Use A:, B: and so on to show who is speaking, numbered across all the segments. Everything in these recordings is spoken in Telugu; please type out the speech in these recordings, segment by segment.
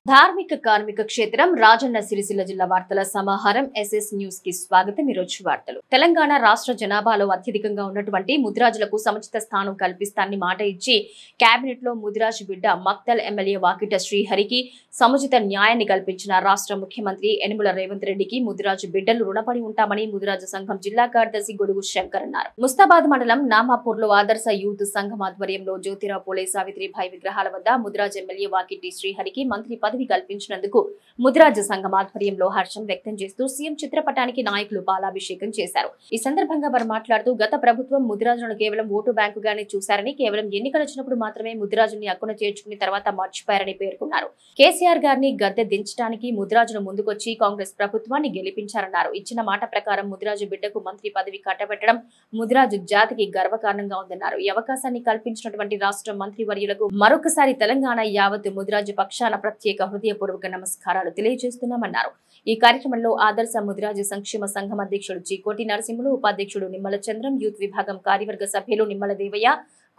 A: ధార్మిక కార్మిక క్షేత్రం రాజన్న సిరిసిల్ల జిల్లా వార్తల సమాహారం ఎస్ఎస్ న్యూస్ కి స్వాగతం. ఈరోజు వార్తలు. తెలంగాణ రాష్ట్ర జనాభాలో అత్యధికంగా ఉన్నటువంటి ముదిరాజులకు సముచిత స్థానం కల్పిస్తానని మాట ఇచ్చి కేబినెట్ లో ముదిరాజు బిడ్డ మక్తల్ ఎమ్మెల్యే వాకిట శ్రీహరికి సముచిత న్యాయాన్ని కల్పించిన రాష్ట్ర ముఖ్యమంత్రి యనమల రేవంత్ రెడ్డికి ముదిరాజు బిడ్డలు రుణపడి ఉంటామని ముదిరాజు సంఘం జిల్లా కార్యదర్శి గొడుగు శంకర్ అన్నారు. ముస్తాబాద్ మండలం నామాపూర్ లో ఆదర్శ యూత్ సంఘం ఆధ్వర్యంలో జ్యోతిరావు పూలే సావిత్రిబాయి విగ్రహాల వద్ద ముదిరాజు ఎమ్మెల్యే వాకిటి శ్రీహరికి మంత్రి పదవి కల్పించినందుకు ముదిరాజు సంఘం ఆధ్వర్యంలో హర్షం వ్యక్తం చేస్తూ సీఎం చిత్రపటానికి నాయకులు పాలాభిషేకం చేశారు. ఈ సందర్భంగా వారు మాట్లాడుతూ గత ప్రభుత్వం ముదిరాజులను కేవలం ఓటు బ్యాంకుగానే చూశారని, కేవలం ఎన్నికలు వచ్చినప్పుడు మాత్రమే ముదిరాజుని హక్కున చేర్చుకుని తర్వాత మర్చిపోయారని పేర్కొన్నారు. కేసీఆర్ గారిని గద్దె దించడానికి ముదిరాజును ముందుకొచ్చి కాంగ్రెస్ ప్రభుత్వాన్ని గెలిపించారన్నారు. ఇచ్చిన మాట ప్రకారం ముదిరాజు బిడ్డకు మంత్రి పదవి కట్టబెట్టడం ముదిరాజు జాతికి గర్వకారణంగా ఉందన్నారు. ఈ అవకాశాన్ని కల్పించినటువంటి రాష్ట్ర మంత్రి వర్యులకు మరొకసారి తెలంగాణ యావత్ ముదిరాజు పక్షాన ప్రత్యేక హృదయపూర్వక నమస్కారాలు తెలియజేస్తున్నామన్నారు. ఈ కార్యక్రమంలో ఆదర్శ ముదిరాజు సంక్షేమ సంఘం అధ్యక్షుడు చీకోటి నరసింహులు, ఉపాధ్యక్షుడు నిమ్మల చంద్రం, యూత్ విభాగం కార్యవర్గ సభ్యులు నిమ్మల దేవయ్య,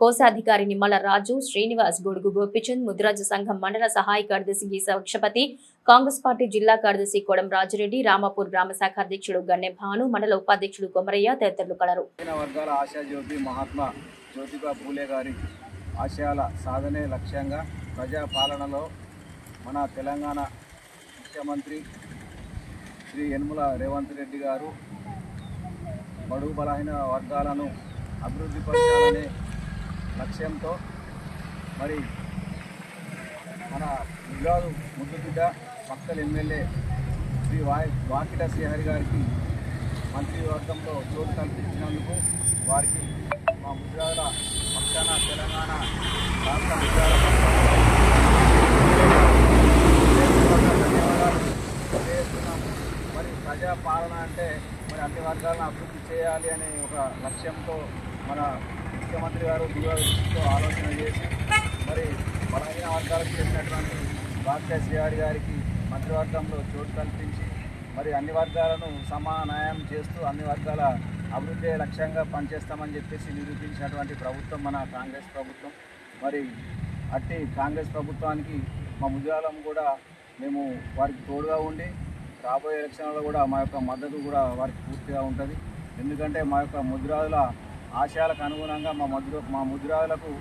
A: కోశాధికారి నిమ్మల రాజు, శ్రీనివాస్, గొడుగు గోపిచంద్, ముదిరాజు సంఘం మండల సహాయ కార్యదర్శి గీసా వృక్షపతి, కాంగ్రెస్ పార్టీ జిల్లా కార్యదర్శి కోడం రాజిరెడ్డి, రామాపూర్ గ్రామ శాఖ అధ్యక్షుడు గన్నె భాను, మండల ఉపాధ్యక్షుడు కొమరయ్య తదితరులు కలరు.
B: మహాత్మా జ్యోతిబా పూలే గారి ఆశయాల సాధనే లక్ష్యంగా ప్రజాపాలనలో మన తెలంగాణ ముఖ్యమంత్రి శ్రీ యనమల రేవంత్ రెడ్డి గారు బడుగు బలహీన వర్గాలను అభివృద్ధి పరచాలనే లక్ష్యంతో మరి మన ముదిరాజు ముద్దుబిడ్డ మక్తల్ ఎమ్మెల్యే శ్రీ వాకిట శ్రీహరి గారికి మంత్రివర్గంలో చోటు కల్పించినందుకు వారికి మా ముదిరాజుల పక్షాన తెలంగాణ రాష్ట్ర ముదిరాజుల ధన్యవాదాలు తెలియజేస్తున్నాము. మరి ప్రజాపాలన అంటే మరి అన్ని వర్గాలను అభివృద్ధి చేయాలి అనే ఒక లక్ష్యంతో మన ముఖ్యమంత్రి గారు దృష్టితో ఆలోచన చేసి మరి బలహీన వర్గాలకు చేసినటువంటి వాకిట శ్రీహరి గారికి మంత్రివర్గంలో చోటు కల్పించి మరి అన్ని వర్గాలను సమాన్యాయం చేస్తూ అన్ని వర్గాల అభివృద్ధి లక్ష్యంగా పనిచేస్తామని చెప్పేసి నిరూపించినటువంటి ప్రభుత్వం మన కాంగ్రెస్ ప్రభుత్వం. మరి అట్టి కాంగ్రెస్ ప్రభుత్వానికి మా ముదిరాజులం కూడా మేము వారికి తోడుగా ఉండి రాబోయే ఎలక్షన్లలో కూడా మా యొక్క మద్దతు కూడా వారికి పూర్తిగా ఉంటుంది. ఎందుకంటే మా యొక్క ముదిరాజుల ఆశయాలకు అనుగుణంగా మా ముదిరాజులకు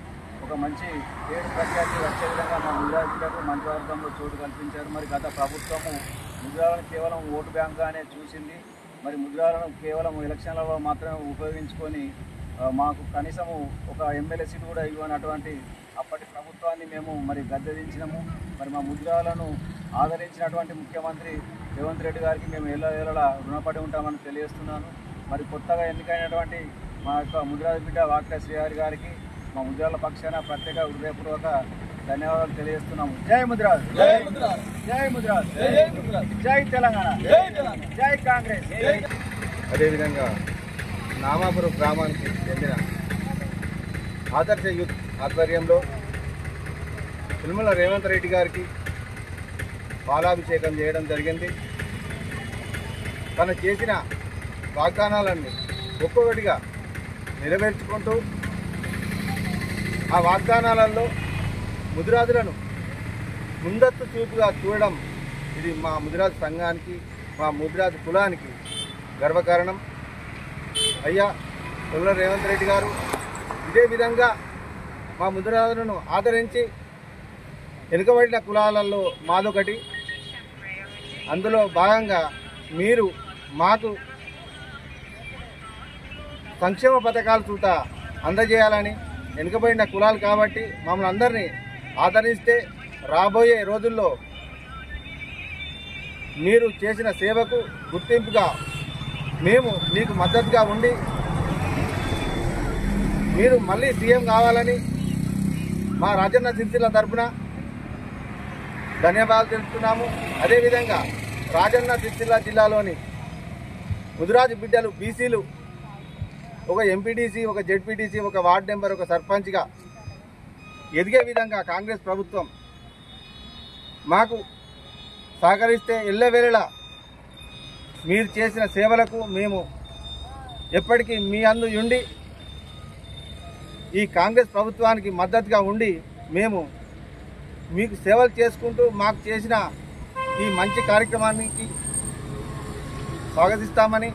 B: ఒక మంచి పేరు ప్రఖ్యాతి వచ్చే విధంగా మా ముదిరాజులకు మంత్రివర్గంలో చోటు కల్పించారు. మరి గత ప్రభుత్వము ముదిరాజులను కేవలం ఓటు బ్యాంకుగానే చూసింది. మరి ముదిరాజులను కేవలం ఎలక్షన్లలో మాత్రమే ఉపయోగించుకొని మాకు కనీసము ఒక ఎమ్మెల్యే సీటు కూడా ఇవ్వనటువంటి అప్పటి ప్రభుత్వాన్ని మేము మరి గద్దెదించినాము. మరి మా ముదిరాజులను ఆదరించినటువంటి ముఖ్యమంత్రి రేవంత్ రెడ్డి గారికి మేము ఏళ్ళ రుణపడి ఉంటామని తెలియజేస్తున్నాను. మరి కొత్తగా ఎన్నికైనటువంటి మా యొక్క ముదిరాజు బిడ్డ వాకిట శ్రీహరి గారికి మా ముదిరాజుల పక్షాన ప్రత్యేక హృదయపూర్వక ధన్యవాదాలు తెలియజేస్తున్నాము. జై ముదిరాజు, జై ముదిరాజు, జై ముదిరాజు, జై తెలంగాణ, జై కాంగ్రెస్. అదేవిధంగా నామాపురం గ్రామానికి చెందిన ఆదర్శ యూత్ ఆధ్వర్యంలో యనమల రేవంత్ రెడ్డి గారికి పాలాభిషేకం చేయడం జరిగింది. తను చేసిన వాగ్దానాలన్నీ ఒక్కొక్కటిగా నెరవేర్చుకుంటూ ఆ వాగ్దానాలలో ముదిరాజులను ముందస్తు చూపుగా చూడడం ఇది మా ముదిరాజు సంఘానికి, మా ముదిరాజు కులానికి గర్వకారణం. అయ్యా యనమల రేవంత్ రెడ్డి గారు ఇదే విధంగా మా ముదిరాజులను ఆదరించి వెనుకబడిన కులాలలో మాదొకటి, అందులో భాగంగా మీరు మాకు సంక్షేమ పథకాలు చూత అందజేయాలని, వెనుకబడిన కులాలు కాబట్టి మమ్మల్ని అందరినీ ఆదరిస్తే రాబోయే రోజుల్లో మీరు చేసిన సేవకు గుర్తింపుగా మేము మీకు మద్దతుగా ఉండి మీరు మళ్ళీ సీఎం కావాలని మా రాజన్న సిరిసిల్ల తరఫున ధన్యవాదాలు తెలుపుతున్నాము. అదేవిధంగా రాజన్న సిరిసిల్ల జిల్లాలోని ముదిరాజు బిడ్డలు బీసీలు ఒక ఎంపీటీసీ, ఒక జెడ్పీటీసీ, ఒక వార్డు మెంబర్, ఒక సర్పంచ్గా ఎదిగే విధంగా కాంగ్రెస్ ప్రభుత్వం మాకు సహకరిస్తే ఎల్లవేళలా మీరు చేసిన సేవలకు మేము ఎప్పటికీ మీ అందు ఉండి ఈ కాంగ్రెస్ ప్రభుత్వానికి మద్దతుగా ఉండి మేము మీకు సేవలు చేసుకుంటూ మాకు చేసిన ఈ మంచి కార్యక్రమానికి స్వాగతిస్తామని.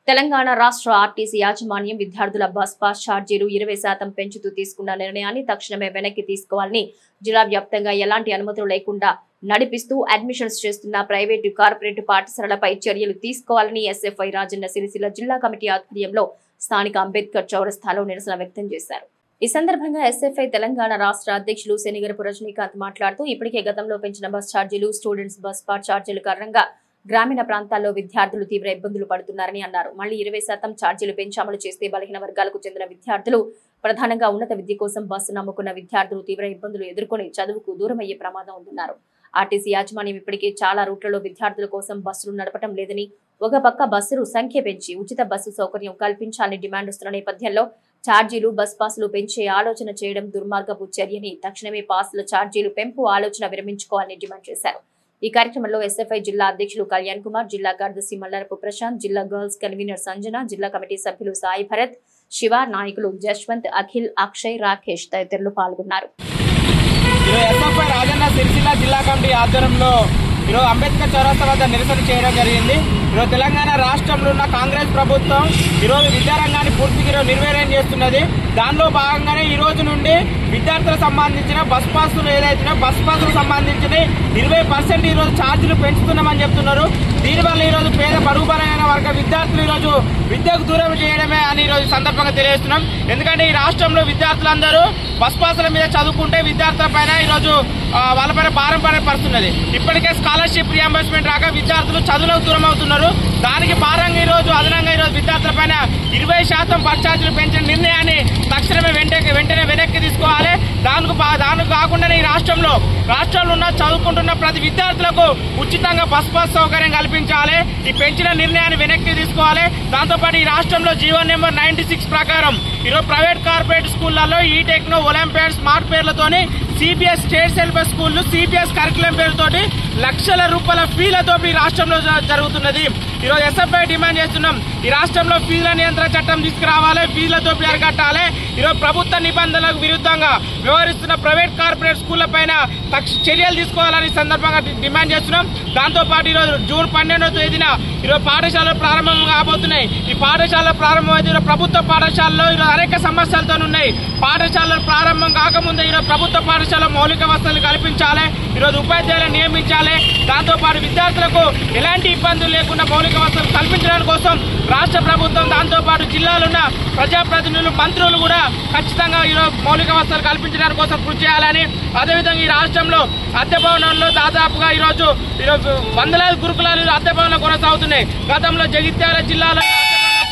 A: తెలంగాణ రాష్ట్ర ఆర్టీసీ యాజమాన్యం విద్యార్థుల బస్ పాస్ ఛార్జీలు 20% పెంచుతూ తీసుకున్న నిర్ణయాన్ని తక్షణమే వెనక్కి తీసుకోవాలని, జిల్లా వ్యాప్తంగా ఎలాంటి అనుమతులు లేకుండా నడిపిస్తూ అడ్మిషన్స్ చేస్తున్న ప్రైవేటు కార్పొరేట్ పాఠశాలలపై చర్యలు తీసుకోవాలని ఎస్ఎఫ్ఐ రాజన్న సిరిసిల్ల జిల్లా కమిటీ ఆధ్వర్యంలో స్థానిక అంబేద్కర్ చౌరస్తాలో నిరసన వ్యక్తం చేశారు. ఈ సందర్భంగా ఎస్ఎఫ్ఐ తెలంగాణ రాష్ట్ర అధ్యక్షులు శనిగరపు రజనీకాంత్ మాట్లాడుతూ ఇప్పటికే గతంలో పెంచిన బస్ ఛార్జీలు, స్టూడెంట్స్ బస్ పాస్ ఛార్జీల కారణంగా గ్రామీణ ప్రాంతాల్లో విద్యార్థులు తీవ్ర ఇబ్బందులు పడుతున్నారని అన్నారు. మళ్లీ 20% ఛార్జీలు పెంచి అమలు చేస్తే బలహీన వర్గాలకు చెందిన విద్యార్థులు, ప్రధానంగా ఉన్నత విద్య కోసం బస్సు నమ్ముకున్న విద్యార్థులు తీవ్ర ఇబ్బందులు ఎదుర్కొని చదువుకు దూరమయ్యే ప్రమాదం ఉందన్నారు. ఆర్టీసీ యాజమాన్యం ఇప్పటికే చాలా రూట్లలో విద్యార్థుల కోసం బస్సులు నడపడం లేదని, ఒక పక్క బస్సులు సంఖ్య పెంచి ఉచిత బస్సు సౌకర్యం కల్పించాలని డిమాండ్ వస్తున్న నేపథ్యంలో ఛార్జీలు, బస్ పాసులు పెంచే ఆలోచన చేయడం దుర్మార్గపు చర్యని, తక్షణమే పాసుల ఛార్జీలు పెంపు ఆలోచన విరమించుకోవాలని డిమాండ్ చేశారు. ఈ కార్యక్రమంలో ఎస్ఎఫ్ఐ జిల్లా అధ్యక్షులు కళ్యాణ్ కుమార్, జిల్లా కార్యదర్శి మల్లారపు ప్రశాంత్, జిల్లా గర్ల్స్ కన్వీనర్ సంజన, జిల్లా కమిటీ సభ్యులు సాయి భరత్, శివ, నాయకులు జశ్వంత్, అఖిల్, అక్షయ్, రాకేష్ తదితరులు పాల్గొన్నారు.
C: ఎస్ఎఫ్ఐ రాజన్న సిరిసిల్ల జిల్లా కమిటీ ఆధ్వర్యంలో ఈరోజు అంబేద్కర్ చౌరస్తా వద్ద నిరసన చేయడం జరిగింది. ఈరోజు తెలంగాణ రాష్ట్రంలో ఉన్న కాంగ్రెస్ ప్రభుత్వం ఈరోజు విద్యారంగాన్ని పూర్తిగా నిర్వీర్యం చేస్తున్నది. దానిలో భాగంగానే ఈ రోజు నుండి విద్యార్థులకు సంబంధించిన బస్ పాసులు ఏదైతే బస్ పాసులకు సంబంధించిన 20% ఈరోజు ఛార్జీలు పెంచుతున్నామని చెప్తున్నారు. దీనివల్ల ఈరోజు పేద బడుగు బలైన వర్గ విద్యార్థులు ఈరోజు విద్యకు దూరం చేయడమే అని ఈరోజు సందర్భంగా తెలియజేస్తున్నాం. ఎందుకంటే ఈ రాష్ట్రంలో విద్యార్థులందరూ బస్ పాసుల మీద చదువుకుంటే విద్యార్థుల పైన ఈరోజు వాళ్ళపైన భారం పడే పడుతున్నది. ఇప్పటికే స్కాలర్షిప్ రియంబర్స్మెంట్ రాక విద్యార్థులు చదువులకు దూరం అవుతున్నారు. దానికి భారంగా ఈరోజు అదనంగా ఈరోజు విద్యార్థుల పైన 20% బస్ ఛార్జీలు పెంచిన నిర్ణయాన్ని తక్షణమే వెంటనే వెనక్కి తీసుకోవాలి. దానికి కాకుండానే ఈ రాష్ట్రంలో ఉన్న చదువుకుంటున్న ప్రతి విద్యార్థులకు ఉచితంగా బస్ పాస్ సౌకర్యం కల్పించాలి. ఈ పెంచిన నిర్ణయాన్ని వెనక్కి తీసుకోవాలి. దాంతోపాటు ఈ రాష్ట్రంలో జీవో నెంబర్ 96 ప్రకారం ఈరోజు ప్రైవేట్ కార్పొరేట్ స్కూళ్లలో ఈ టెక్నో, ఒలింపియాడ్, స్మార్ట్ పేర్లతోని సిబిఎస్ స్టేట్ సిలబస్ స్కూళ్లు, సిబిఎస్ కరికులం పేరుతోటి లక్షల రూపాయల ఫీజులతో ఈ రాష్ట్రంలో జరుగుతున్నది. ఈరోజు ఎస్ఎఫ్ఐ డిమాండ్ చేస్తున్నాం, ఈ రాష్ట్రంలో ఫీజుల నియంత్రణ చట్టం తీసుకురావాలి, ఫీజులతో అరికట్టాలి. ఈరోజు ప్రభుత్వ నిబంధనలకు విరుద్ధంగా వ్యవహరిస్తున్న ప్రైవేట్ కార్పొరేట్ స్కూళ్ల పైన చర్యలు తీసుకోవాలని సందర్భంగా డిమాండ్ చేస్తున్నాం. దాంతోపాటు ఈరోజు జూన్ 12వ తేదీన ఈరోజు పాఠశాలలు ప్రారంభం కాబోతున్నాయి. ఈ పాఠశాలలు ప్రారంభమైతే ప్రభుత్వ పాఠశాలలో ఈరోజు అనేక సమస్యలతో ఉన్నాయి. పాఠశాలలు ప్రారంభం కాకముందే ఈరోజు ప్రభుత్వ పాఠశాల మౌలిక వసతులు కల్పించాలి. ఈరోజు ఉపాధ్యాయులను నియమించాలి. దాంతోపాటు విద్యార్థులకు ఎలాంటి ఇబ్బందులు లేకుండా మౌలిక వసతులు కల్పించడానికి కోసం రాష్ట్ర ప్రభుత్వం, దాంతోపాటు జిల్లాలో ఉన్న ప్రజాప్రతినిధులు, మంత్రులు కూడా ఖచ్చితంగా ఈరోజు మౌలిక వసతులు కల్పించడానికి కోసం కృషి చేయాలని, అదేవిధంగా ఈ రాష్ట్రంలో అద్దె భవనంలో దాదాపుగా ఈరోజు వందలాది గురుకులాలు అద్దె భవనంలో కొనసాగుతున్నాయి. గతంలో జగిత్యాల జిల్లాలో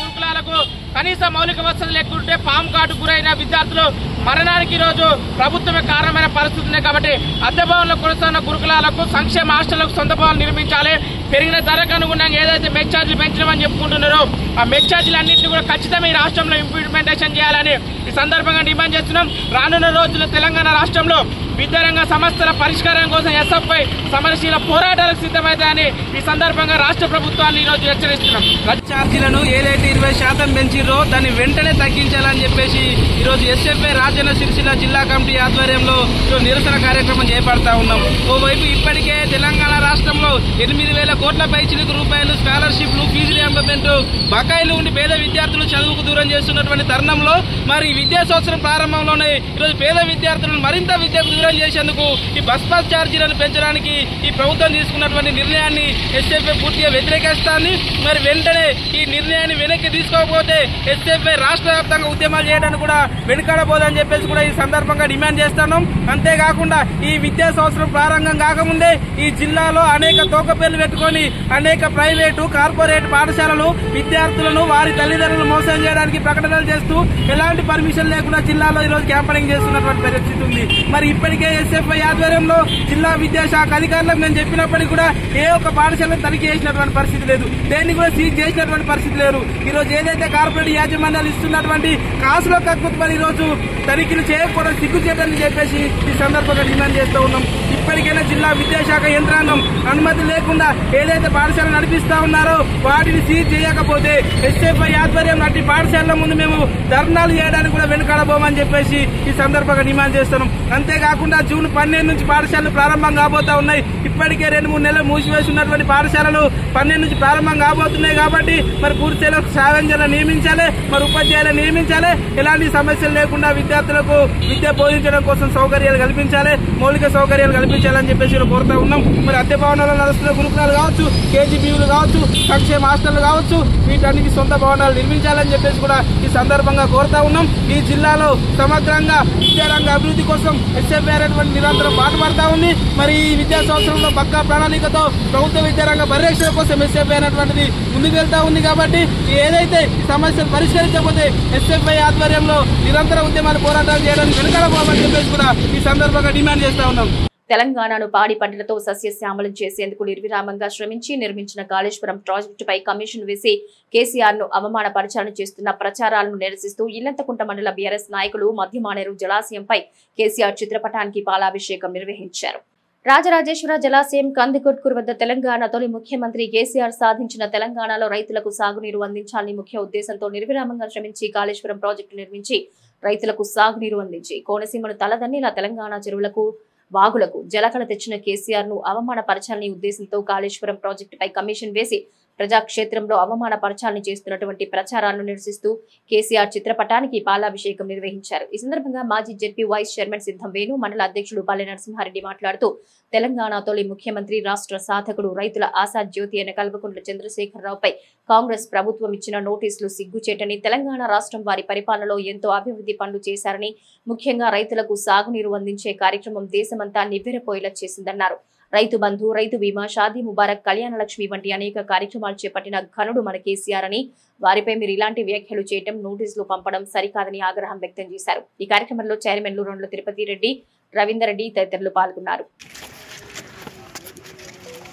C: గురుకులాలకు కనీస మౌలిక వసతులు లేకుంటే పాము కాటు గురైన విద్యార్థులు మరణానికి ఈరోజు ప్రభుత్వమే కారణమైన పరిస్థితి ఉన్నాయి. కాబట్టి అద్దె భవనంలో కొనసాగుతున్న గురుకులాలకు, సంక్షేమ హాస్టళ్లకు సొంత భవనాలు నిర్మించాలి. పెరిగిన ధరకు అనుగుణంగా ఏదైతే మెస్ ఛార్జీలు పెంచడమని చెప్పుకుంటున్నారో ఆ మెస్ ఛార్జీలు అన్నింటినీ కూడా ఖచ్చితంగా ఈ రాష్ట్రంలో ఇంప్లిమెంటేషన్ చేయాలని ఈ సందర్భంగా డిమాండ్ చేస్తున్నాం. రానున్న రోజుల్లో తెలంగాణ రాష్ట్రంలో విద్యారంగ సమస్యల పరిష్కారం కోసం ఎస్ఎఫ్ఐ సమరశీల పోరాటాలకు సిద్ధమైతాయని ఈ సందర్భంగా రాష్ట్ర ప్రభుత్వాన్ని ఈరోజు హెచ్చరిస్తున్నాం. బస్ ఛార్జీలను ఏదైతే 20% పెంచిరో దాన్ని వెంటనే తగ్గించాలని చెప్పేసి ఈరోజు ఎస్ఎఫ్ఐ రాజన్న సిరిసిల్ల జిల్లా కమిటీ ఆధ్వర్యంలో నిరసన కార్యక్రమం చేపడతా ఉన్నాం. ఓవైపు ఇప్పటికే తెలంగాణ రాష్ట్రంలో 8,000 కోట్ల పైచిలకు రూపాయలు స్కాలర్షిప్లు, ఫీజు రియంబర్స్మెంట్ బకాయిలు ఉండి పేద విద్యార్థులు చదువుకు దూరం చేస్తున్నటువంటి తరుణంలో మరి విద్యా సంవత్సరం ప్రారంభంలోనే ఈరోజు పేద విద్యార్థులను మరింత విద్యకు దూరం చేసేందుకు ఈ బస్ పాస్ ఛార్జీలను పెంచడానికి ఈ ప్రభుత్వం తీసుకున్నటువంటి నిర్ణయాన్ని ఎస్ఎఫ్ఐ పూర్తిగా వ్యతిరేకిస్తాంది. మరి వెంటనే ఈ నిర్ణయాన్ని వెనక్కి తీసుకోకపోతే ఎస్ఎఫ్ఐ రాష్ట్ర వ్యాప్తంగా ఉద్యమాలు చేయడానికి కూడా వెనుకాడబోదని చెప్పేసి కూడా ఈ సందర్భంగా డిమాండ్ చేస్తున్నాం. అంతేకాకుండా ఈ విద్యా సంవత్సరం ప్రారంభం కాకముందే ఈ జిల్లాలో అనేక తోకపేర్లు పెట్టుకొని అనేక ప్రైవేటు, కార్పొరేట్ పాఠశాలలు విద్యార్థులను, వారి తల్లిదండ్రులను మోసం చేయడానికి ప్రకటనలు చేస్తూ ఎలాంటి పర్మిషన్ లేకుండా జిల్లాలో ఈరోజు క్యాంపెయినింగ్ చేస్తున్నటువంటి పరిస్థితి ఉంది. మరి ఇప్పటికే ఎస్ఎఫ్ఐ ఆధ్వర్యంలో జిల్లా విద్యాశాఖ అధికారులకు నేను చెప్పినప్పటికీ కూడా ఏ ఒక్క పాఠశాలను తనిఖీ చేసినటువంటి పరిస్థితి లేదు, దేన్ని కూడా సీజ్ చేసినటువంటి పరిస్థితి లేదు. ఈరోజు ఏదైతే కార్పొరేట్ యాజమాన్యాలు ఇస్తున్నటువంటి కాసుల కక్కుతు మరి ఈరోజు తనిఖీలు చేయకపోవడం సిగ్గు చేయడానికి చెప్పేసి ఈ సందర్భంగా డిమాండ్ చేస్తూ ఉన్నాం. ఇప్పటికైనా జిల్లా విద్యాశాఖ యంత్రాంగం అనుమతి లేకుండా ఏదైతే పాఠశాల నడిపిస్తా ఉన్నారో వాటిని సీజ్ చేయకపోతే ఎస్ఎఫ్ఐ ఆధ్వర్యం అట్టి పాఠశాలల ముందు మేము ధర్నాలు చేయడానికి కూడా వెనుకాడబోమని చెప్పేసి ఈ సందర్భంగా డిమాండ్ చేస్తున్నాం. అంతేకాకుండా జూన్ 12 నుంచి పాఠశాలలు ప్రారంభం కాబోతా ఉన్నాయి. ఇప్పటికే 2-3 నెలలు మూసివేసి ఉన్నటువంటి పాఠశాలలు 12 నుంచి ప్రారంభం కాబోతున్నాయి. కాబట్టి మరి పూర్తిలో సావెంజర్లు నియమించాలి, మరి ఉపాధ్యాయులు నియమించాలి. ఎలాంటి సమస్యలు లేకుండా విద్యార్థులకు విద్య బోధించడం కోసం సౌకర్యాలు కల్పించాలి, మౌలిక సౌకర్యాలు కల్పించాలని చెప్పేసి కోరుతా ఉన్నాం. మరి అద్దె భవనాల్లో నడుస్తున్న గురుకులాలు కావచ్చు, కేజీబీలు కావచ్చు, సంక్షేమ హాస్టళ్లు కావచ్చు, వీటన్నిటి సొంత భవనాలు నిర్మించాలని చెప్పేసి కూడా ఈ సందర్భంగా కోరుతా ఉన్నాం. ఈ జిల్లాలో సమగ్రంగా విద్యారంగ అభివృద్ధి కోసం ఎస్ఎఫ్ఐ అనేటువంటి నిరంతరం పాటుపడతా ఉంది. మరి ఈ విద్యా సంవత్సరంలో పక్కా ప్రణాళికతో ప్రభుత్వ విద్యారంగ పరిరక్షణ కోసం ఎస్ఎఫ్ఐ అనేటువంటిది ముందుకు వెళ్తా ఉంది. కాబట్టి ఏదైతే ఈ సమస్యలు పరిష్కరించకపోతే ఎస్ఎఫ్ఐ ఆధ్వర్యంలో నిరంతర ఉద్యమాలు పోరాటాలు చేయడానికి వెనుకడబోమని చెప్పేసి కూడా ఈ సందర్భంగా డిమాండ్ చేస్తా ఉన్నాం.
A: తెలంగాణను పాడి పంటలతో సస్యశ్యామలం చేసేందుకు నిర్విరామంగా శ్రమించి నిర్మించిన కాళేశ్వరం ప్రాజెక్టుపై కమిషన్ వేసి కేసీఆర్ ను అవమానపరచాలని చేస్తున్న ప్రచారాలను నిరసిస్తూ ఇల్లంతకుంట మండల బీఆర్ఎస్ నాయకులు మధ్యమానేరు జలాశయంపై కేసీఆర్ చిత్రపటానికి పాలాభిషేకం నిర్వహించారు. రాజరాజేశ్వర జలాశయం కందికొట్కూరు వద్ద తెలంగాణ తొలి ముఖ్యమంత్రి కేసీఆర్ సాధించిన తెలంగాణలో రైతులకు సాగునీరు అందించాలని ముఖ్య ఉద్దేశంతో నిర్విరామంగా శ్రమించి కాళేశ్వరం ప్రాజెక్టు నిర్మించి రైతులకు సాగునీరు అందించి కోనసీమను తలదన్నిలా తెలంగాణ చెరువులకు వాగులకు జలకళ తెచ్చిన కేసీఆర్ ను అవమానపరచాలని ఉద్దేశంతో కాళేశ్వరం ప్రాజెక్టుపై కమిషన్ వేసి ప్రజాక్షేత్రంలో అవమానపరచాలని చేస్తున్నటువంటి ప్రచారాలను నిరసిస్తూ కేసీఆర్ చిత్రపటానికి పాలాభిషేకం నిర్వహించారు. ఈ సందర్భంగా మాజీ జెడ్పీ వైస్ చైర్మన్ సిద్ధం వేణు, మండల అధ్యక్షుడు పల్లె నరసింహారెడ్డి మాట్లాడుతూ తెలంగాణ తొలి ముఖ్యమంత్రి, రాష్ట్ర సాధకుడు, రైతుల ఆశా జ్యోతి అయిన కల్వకుంట్ల చంద్రశేఖరరావుపై కాంగ్రెస్ ప్రభుత్వం ఇచ్చిన నోటీసులు సిగ్గుచేటని, తెలంగాణ రాష్ట్రం వారి పరిపాలనలో ఎంతో అభివృద్ధి పనులు చేశారని, ముఖ్యంగా రైతులకు సాగునీరు అందించే కార్యక్రమం దేశమంతా నివ్వెరపోయేలా చేసిందన్నారు. రైతు బంధు, రైతు బీమా, షాదీ ముబారక్, కళ్యాణ లక్ష్మి వంటి అనేక కార్యక్రమాలు చేపట్టిన ఘనుడు మన కేసీఆర్ అని, వారిపై మీరు ఇలాంటి వ్యాఖ్యలు చేయడం, నోటీసులు పంపడం సరికాదని ఆగ్రహం వ్యక్తం చేశారు. ఈ కార్యక్రమంలో చైర్మన్లు రొండ్ల తిరుపతి రెడ్డి, రవీందర్ రెడ్డి తదితరులు పాల్గొన్నారు.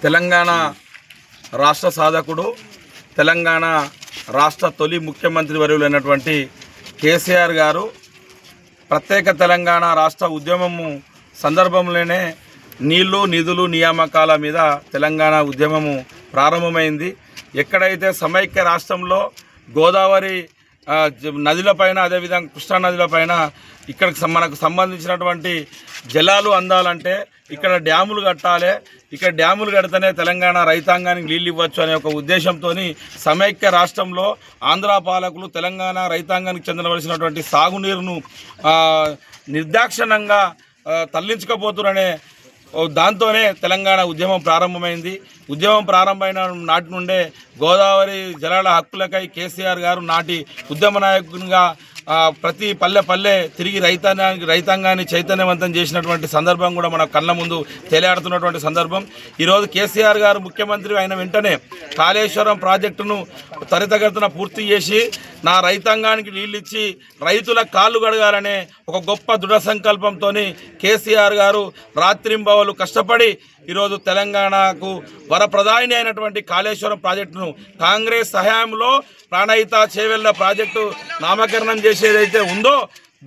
D: తెలంగాణ రాష్ట్ర సాధకుడు, తెలంగాణ రాష్ట్ర తొలి ముఖ్యమంత్రి వర్యులైనటువంటి కేసీఆర్ గారు ప్రత్యేక తెలంగాణ రాష్ట్ర ఉద్యమము సందర్భంలోనే నీళ్లు, నిధులు, నియామకాల మీద తెలంగాణ ఉద్యమము ప్రారంభమైంది. ఎక్కడైతే సమైక్య రాష్ట్రంలో గోదావరి నదులపైన, అదేవిధంగా కృష్ణా నదులపైన ఇక్కడ మనకు సంబంధించినటువంటి జలాలు అందాలంటే ఇక్కడ డ్యాములు కట్టాలి, ఇక్కడ డ్యాములు కడితేనే తెలంగాణ రైతాంగానికి నీళ్ళు ఇవ్వచ్చు అనే ఒక ఉద్దేశంతో సమైక్య రాష్ట్రంలో ఆంధ్ర పాలకులు తెలంగాణ రైతాంగానికి చెందవలసినటువంటి సాగునీరును నిర్దాక్షిణ్యంగా తరలించకపోతున్నారనే దాంతోనే తెలంగాణ ఉద్యమం ప్రారంభమైంది. ఉద్యమం ప్రారంభమైన నాటి నుండే గోదావరి జలాల హక్కులకై కేసీఆర్ గారు నాటి ఉద్యమ నాయకునిగా ప్రతి పల్లె తిరిగి రైతాంగాన్ని చైతన్యవంతం చేసినటువంటి సందర్భం కూడా మన కళ్ళ ముందు తేలాడుతున్నటువంటి సందర్భం. ఈరోజు కేసీఆర్ గారు ముఖ్యమంత్రి అయిన వెంటనే కాళేశ్వరం ప్రాజెక్టును త్వరితగతిన పూర్తి చేసి నా రైతాంగానికి నీళ్ళిచ్చి రైతుల కాళ్ళు గడగాలనే ఒక గొప్ప దృఢ సంకల్పంతో కేసీఆర్ గారు రాత్రింబవలు కష్టపడి ఈరోజు తెలంగాణకు వరప్రదాయిని అయినటువంటి కాళేశ్వరం ప్రాజెక్టును కాంగ్రెస్ సహాయంలో ప్రాణహిత చేవెళ్ల ప్రాజెక్టు నామకరణం చేసేదైతే ఉందో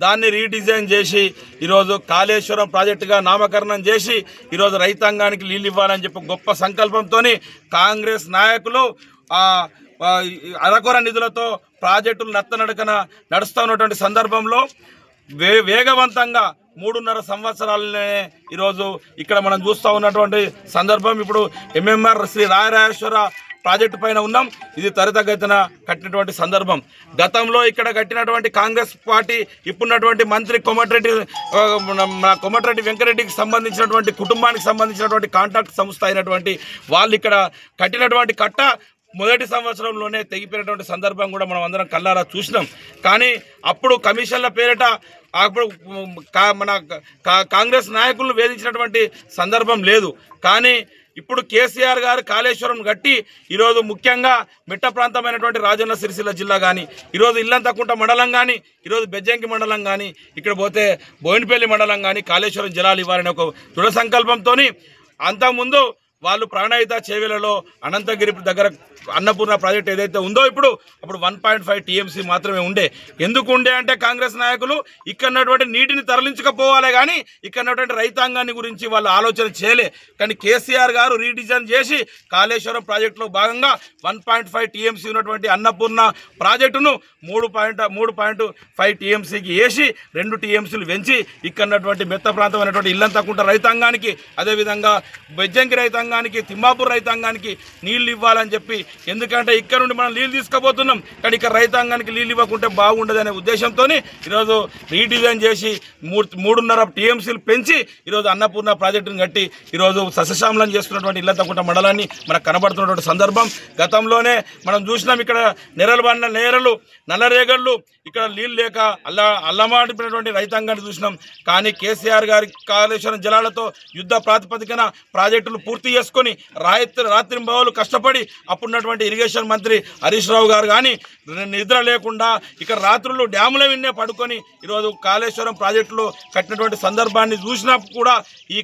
D: దాన్ని రీడిజైన్ చేసి ఈరోజు కాళేశ్వరం ప్రాజెక్టుగా నామకరణం చేసి ఈరోజు రైతాంగానికి నీళ్ళు ఇవ్వాలని చెప్పి గొప్ప సంకల్పంతో కాంగ్రెస్ నాయకులు అరకొర నిధులతో ప్రాజెక్టులు నత్తనడకన నడుస్తున్నటువంటి సందర్భంలో వేగవంతంగా 3.5 సంవత్సరాలనే ఈరోజు ఇక్కడ మనం చూస్తూ ఉన్నటువంటి సందర్భం. ఇప్పుడు ఎంఎంఆర్ శ్రీ రాయరాజేశ్వర ప్రాజెక్టు పైన ఉన్నాం. ఇది త్వరితగతిన కట్టినటువంటి సందర్భం. గతంలో ఇక్కడ కట్టినటువంటి కాంగ్రెస్ పార్టీ ఇప్పుడున్నటువంటి మంత్రి కోమటిరెడ్డి వెంకరెడ్డికి సంబంధించినటువంటి కుటుంబానికి సంబంధించినటువంటి కాంట్రాక్ట్ సంస్థ అయినటువంటి వాళ్ళు ఇక్కడ కట్టినటువంటి కట్ట మొదటి సంవత్సరంలోనే తెగిపోయినటువంటి సందర్భం కూడా మనం అందరం కళ్ళారా చూసినాం. కానీ అప్పుడు కమిషన్ల పేరిట అప్పుడు మన కాంగ్రెస్ నాయకులను వేధించినటువంటి సందర్భం లేదు. కానీ ఇప్పుడు కేసీఆర్ గారు కాళేశ్వరం కట్టి ఈరోజు ముఖ్యంగా మిట్ట ప్రాంతమైనటువంటి రాజన్న సిరిసిల్ల జిల్లా కానీ, ఈరోజు ఇల్లంతకుంట మండలం కానీ, ఈరోజు బెజ్జంకి మండలం కానీ, ఇక్కడ పోతే బోయినపల్లి మండలం కానీ కాళేశ్వరం జలాలు ఇవ్వాలని ఒక దృఢ సంకల్పంతో అంతకుముందు వాళ్ళు ప్రాణహిత చేవెలలో అనంతగిరి దగ్గర అన్నపూర్ణ ప్రాజెక్ట్ ఏదైతే ఉందో ఇప్పుడు అప్పుడు 1.5 TMC మాత్రమే ఉండే. ఎందుకు ఉండే అంటే కాంగ్రెస్ నాయకులు ఇక్కడ ఉన్నటువంటి నీటిని తరలించకపోవాలి కానీ ఇక్కడ ఉన్నటువంటి రైతాంగాన్ని గురించి వాళ్ళు ఆలోచన చేయలే. కానీ కేసీఆర్ గారు రీడిజైన్ చేసి కాళేశ్వరం ప్రాజెక్టులో భాగంగా 1.5 TMC ఉన్నటువంటి అన్నపూర్ణ ప్రాజెక్టును 3.5 TMCకి వేసి 2 TMCలు పెంచి ఇక్కడ ఉన్నటువంటి మెత్త ప్రాంతమైనటువంటి ఇల్లంతకుంట రైతాంగానికి, అదేవిధంగా బెజ్జంకి రైతాంగానికి, తిమ్మాపూర్ రైతాంగానికి నీళ్లు ఇవ్వాలని చెప్పి, ఎందుకంటే ఇక్కడ నుండి మనం నీళ్ళు తీసుకుపోతున్నాం కానీ ఇక్కడ రైతాంగానికి నీళ్ళు ఇవ్వకుంటే బాగుండదనే ఉద్దేశంతో ఈరోజు రీడిజైన్ చేసి 3.5 TMCలు పెంచి ఈరోజు అన్నపూర్ణ ప్రాజెక్టును కట్టి ఈరోజు సస్యశ్యామలం చేస్తున్నటువంటి ఇల్లంతకుంట మండలాన్ని మనకు కనబడుతున్నటువంటి సందర్భం. గతంలోనే మనం చూసినాం ఇక్కడ నెరలు పడిన నేరలు, నల్లరేగళ్ళు, ఇక్కడ నీళ్ళు లేక అల్లమాడిపోయినటువంటి రైతాంగాన్ని చూసినాం. కానీ కేసీఆర్ గారి కాళేశ్వరం జలాలతో యుద్ధ ప్రాతిపదికన ప్రాజెక్టులు పూర్తి చేసుకొని రాత్రింబవలు కష్టపడి అప్పుడున్నటువంటి ఇరిగేషన్ మంత్రి హరీష్ రావు గారు కానీ నిద్ర లేకుండా ఇక్కడ రాత్రులు డ్యాముల విన్నే పడుకొని ఈరోజు కాళేశ్వరం ప్రాజెక్టులో కట్టినటువంటి సందర్భాన్ని చూసినప్పుడు కూడా ఈ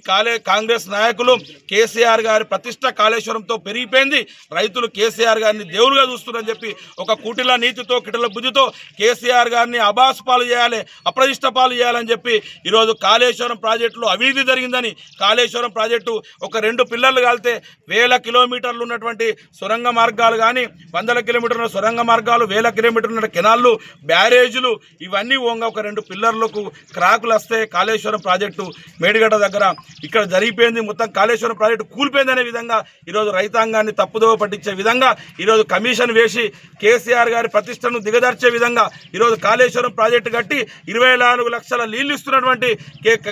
D: కాంగ్రెస్ నాయకులు కేసీఆర్ గారి ప్రతిష్ట కాళేశ్వరంతో పెరిగిపోయింది. రైతులు కేసీఆర్ గారిని దేవుడుగా చూస్తున్నారని చెప్పి ఒక కుటిల నీతితో కిటల బుద్ధితో కేసీఆర్ గారిని అబాస్ పాలు చేయాలి, అప్రతిష్ట పాలు చేయాలని చెప్పి ఈరోజు కాళేశ్వరం ప్రాజెక్టులో అవినీతి జరిగిందని, కాళేశ్వరం ప్రాజెక్టు ఒక 2 పిల్లర్లు కాలితే 1000 కిలోమీటర్లు ఉన్నటువంటి సొరంగ మార్గాలు కానీ, 100 కిలోమీటర్ల సొరంగ మార్గాలు, 1000 కిలోమీటర్ల కెనాళ్ళు, బ్యారేజీలు ఇవన్నీ ఒక 2 పిల్లర్లకు క్రాకులు వస్తే కాళేశ్వరం ప్రాజెక్టు మేడిగడ్డ దగ్గర ఇక్కడ జరిగిపోయింది. మొత్తం కాళేశ్వరం ప్రాజెక్టు కూలిపోయిందనే విధంగా ఈరోజు రైతాంగాన్ని తప్పుదోవ పట్టించే విధంగా ఈరోజు కమిషన్ వేసి కేసీఆర్ గారి ప్రతిష్టను దిగదార్చే విధంగా ఈరోజు కాళేశ్వరం ప్రాజెక్టు కట్టి 24 లక్షల నీళ్లు ఇస్తున్నటువంటి